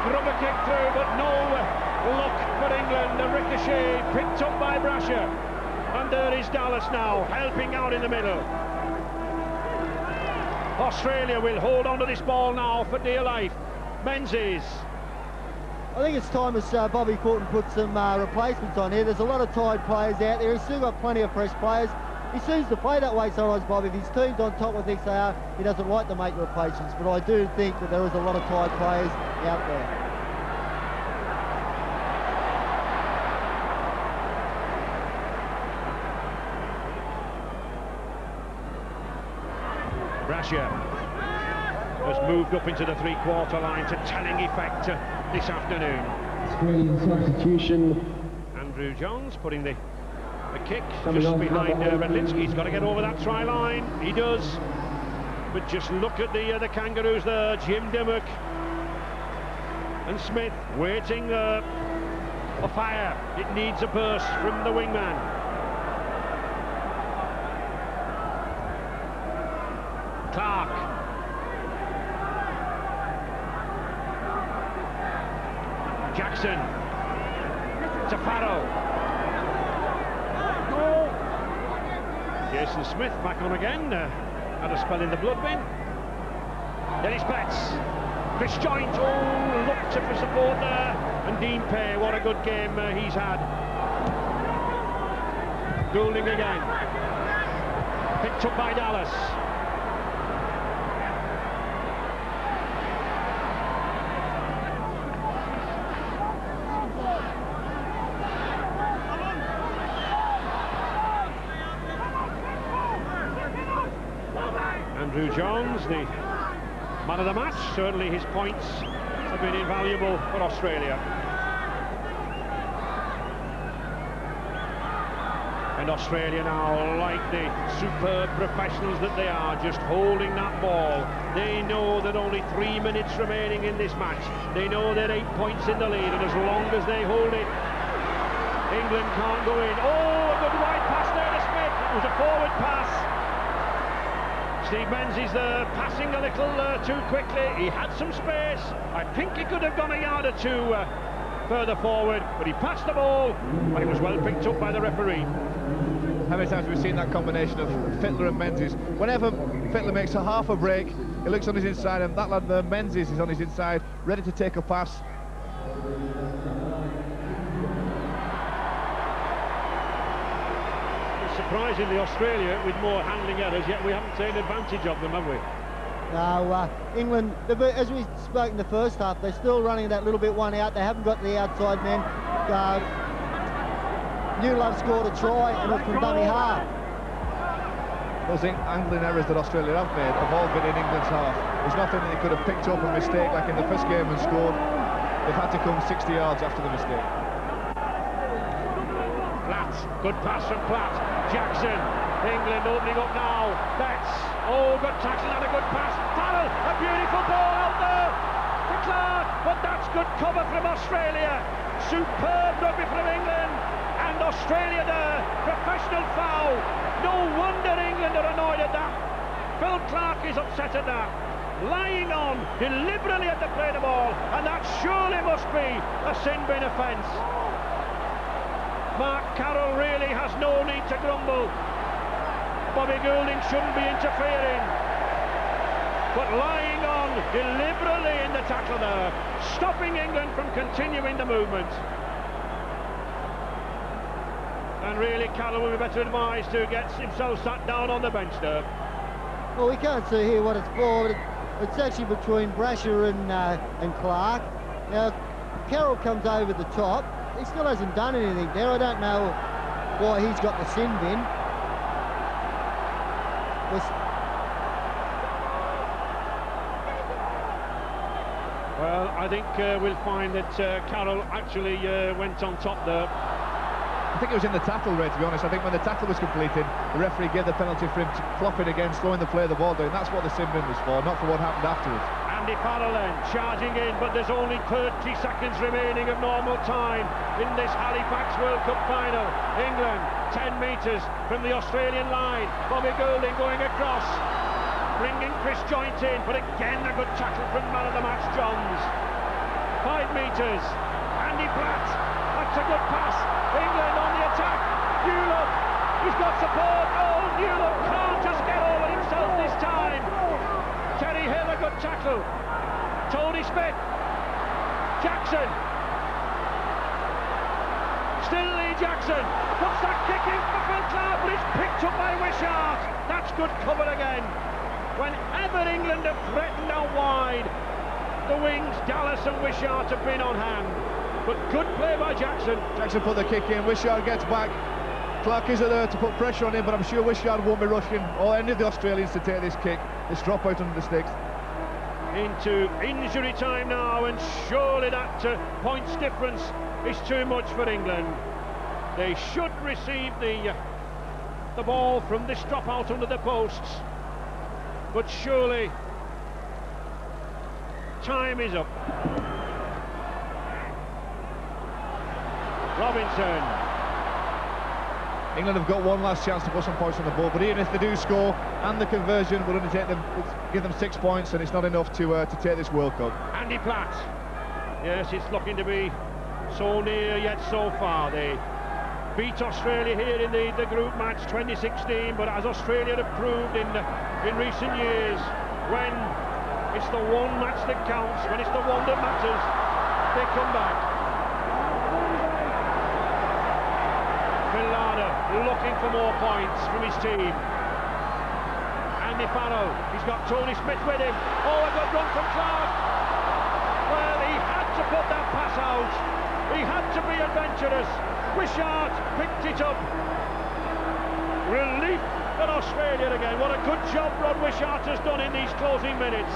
rubber kick through, but no luck for England. The ricochet picked up by Brasher. And there is Dallas now, helping out in the middle. Australia will hold on to this ball now for dear life. Menzies. I think it's time as Bobby Fulton put some replacements on here. There's a lot of tired players out there. He's still got plenty of fresh players. He seems to play that way sometimes, Bobby. If his team's on top of thinks they are, he doesn't like to make replacements. But I do think that there is a lot of tired players out there. Brasher has moved up into the three-quarter line to telling effect this afternoon. Screen substitution. Andrew Johns putting the kick just behind Radlinski. He's got to get over that try line. He does. But just look at the Kangaroos there. Jim Dimmock and Smith waiting Offiah. It needs a burst from the wingman. Clarke. Jackson to Farrell. Jason Smith back on again. Had a spell in the blood bin. Denis Kris Joynt, oh, looked for support there. And Dean Pay, what a good game he's had. Goulding again. Picked up by Dallas. Andrew Johns, the man of the match. Certainly his points have been invaluable for Australia. And Australia now, like the superb professionals that they are, just holding that ball. They know that only 3 minutes remaining in this match. They know they're 8 points in the lead, and as long as they hold it, England can't go in. Oh, a good wide pass there to Smith. It was a forward pass. Steve Menzies there, passing a little too quickly. He had some space. I think he could have gone a yard or two further forward, but he passed the ball, and it was well picked up by the referee. How many times have we seen that combination of Fittler and Menzies? Whenever Fittler makes a half a break, he looks on his inside, and that lad there, Menzies, is on his inside, ready to take a pass. Surprisingly, Australia with more handling errors, yet we haven't taken advantage of them, have we? No, England, as we spoke in the first half, they're still running that little bit one out. They haven't got the outside men. Newlove scored a try, and it was from dummy half. Those angling errors that Australia have made have all been in England's half. There's nothing that they could have picked up a mistake like in the first game and scored. They've had to come 60 yards after the mistake. Platt, good pass from Platt. Jackson, England opening up now. Betts, oh, good tackle and a good pass. Farrell, a beautiful ball out there to Clarke, but that's good cover from Australia. Superb rugby from England, and Australia there. Professional foul. No wonder England are annoyed at that. Phil Clarke is upset at that. Lying on deliberately at the play the ball, and that surely must be a sin bin offence. Mark Carroll really has no need to grumble. Bobby Goulding shouldn't be interfering. But lying on deliberately in the tackle there, stopping England from continuing the movement. And really Carroll will be better advised to get himself sat down on the bench there. Well, we can't see here what it's for, but it's actually between Brasher and Clarke. Now, Carroll comes over the top. He still hasn't done anything there. I don't know why he's got the sin bin. Well, I think we'll find that Karl actually went on top there. I think it was in the tackle, Ray, to be honest. I think when the tackle was completed, the referee gave the penalty for him flopping again, slowing the play of the ball down. That's what the sin bin was for, not for what happened afterwards. Andy Farrell then charging in, but there's only 30 seconds remaining of normal time in this Halifax World Cup final. England 10 metres from the Australian line. Bobby Goulding going across, bringing Kris Joynt in, but again a good tackle from man of the match Johns. 5 metres, Andy Platt, that's a good pass. England on the attack. Newlove, he's got support. Oh, Newlove can't just get over himself this time. Terry Hill, a good tackle. Tony Smith. Jackson. Still Lee Jackson. Puts that kick in for Phil Clarke, but it's picked up by Wishart. That's good cover again. Whenever England have threatened out wide, the wings, Dallas and Wishart have been on hand. But good play by Jackson. Jackson put the kick in, Wishart gets back. Clarke is there to put pressure on him, but I'm sure Wishart won't be rushing, or any of the Australians, to take this kick. This drop out under the sticks. into injury time now, and surely that points difference is too much for England. They should receive the ball from this drop out under the posts, but surely time is up. Robinson. England have got one last chance to put some points on the board, but even if they do score and the conversion will only give them 6 points, and it's not enough to take this World Cup. Andy Platt. Yes, it's looking to be so near yet so far. They beat Australia here in the group match 2016, but as Australia have proved in recent years, when it's the one match that counts, when it's the one that matters, they come back. Larder looking for more points from his team. Andy Farrell, he's got Tony Smith with him. Oh, a good run from Clarke. Well, he had to put that pass out. He had to be adventurous. Wishart picked it up. Relief at Australia again. What a good job Rod Wishart has done in these closing minutes.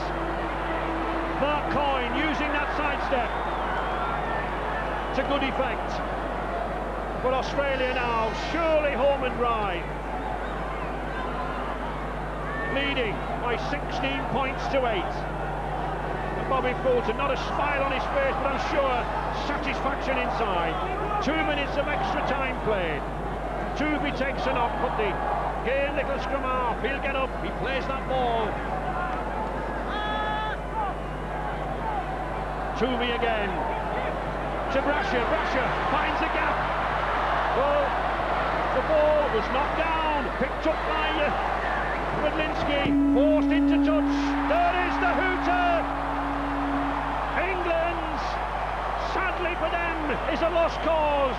Mark Coyne using that sidestep to good effect. But Australia now surely home and dry, leading by 16 points to 8. And Bobby Fulton, not a smile on his face, but I'm sure satisfaction inside. 2 minutes of extra time played. Toovey takes a knock, but the Gale little scrum half, he'll get up, he plays that ball. Toovey again to Brasher. Brasher finds a gap. Well, the ball was knocked down, picked up by Radlinski, forced into touch. There is the hooter. England's, sadly for them, is a lost cause.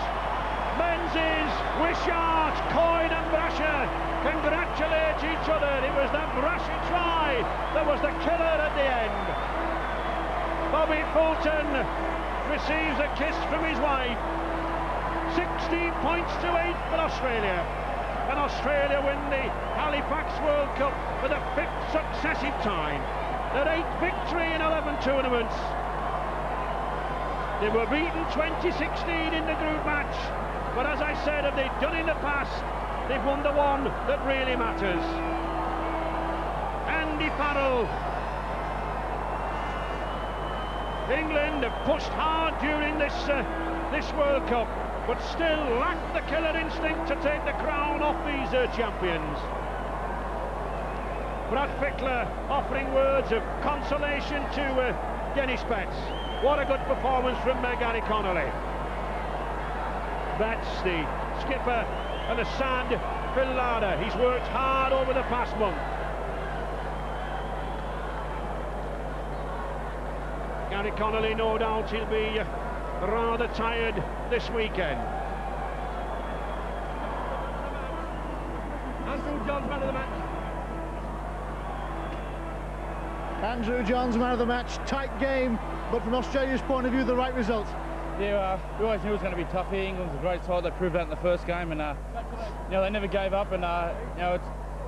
Menzies, Wishart, Coyne and Brasher congratulate each other. It was that Brasher try that was the killer at the end. Bobby Fulton receives a kiss from his wife. 16 points to 8 for Australia, and Australia win the Halifax World Cup for the 5th successive time. Their 8th victory in 11 tournaments. They were beaten 2016 in the group match, but as I said, if they've done in the past, they've won the one that really matters. Andy Farrell. England have pushed hard during this World Cup, but still lack the killer instinct to take the crown off these champions. Brad Fickler offering words of consolation to Denis. What a good performance from Gary Connolly. That's the skipper and the sad Phil Larder. He's worked hard over the past month. Gary Connolly, no doubt he'll be rather tired this weekend. Andrew John's man of the match. Andrew John's man of the match. Tight game, but from Australia's point of view, the right result. Yeah, we always knew it was going to be tough here. England's a great side. They proved that in the first game, and they never gave up. And I'm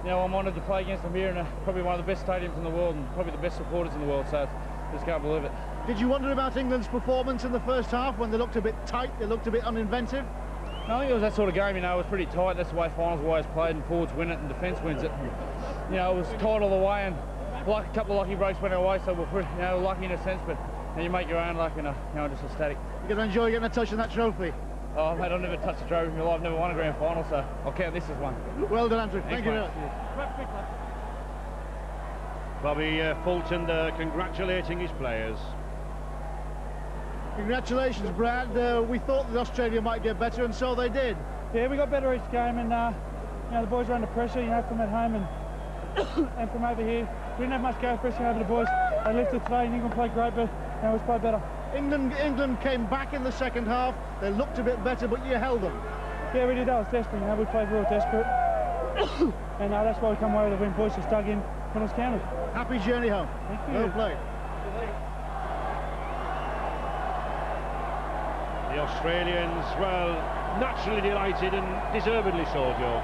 honoured to play against them here in probably one of the best stadiums in the world, and probably the best supporters in the world. So just can't believe it. Did you wonder about England's performance in the first half when they looked a bit tight, they looked a bit uninventive? No, I think it was that sort of game, it was pretty tight. That's the way finals are always played, and forwards win it and defence wins it. And, it was tight all the way, and a couple of lucky breaks went our way, so we're pretty, lucky in a sense, but you make your own luck and just ecstatic. You're going to enjoy getting a touch on that trophy? Oh, mate, I've never touched a trophy in my life. I've never won a grand final, so I'll count this as one. Well done, Andrew. Thanks, Thank you very mate. much. Bobby Fulton there congratulating his players. Congratulations, Brad. We thought that Australia might get better, and so they did. Yeah, we got better each game, and the boys were under pressure, from at home and from over here. We didn't have much go pressing over the boys. They lifted today, and England played great, but it was played better. England came back in the second half. They looked a bit better, but you held them. Yeah, we did. That was desperate. We played real desperate, and that's why we come away with a win. Boys just dug in when it was counted. Happy journey home. Thank you. Well played. The Australians, well, naturally delighted and deservedly so, Joe.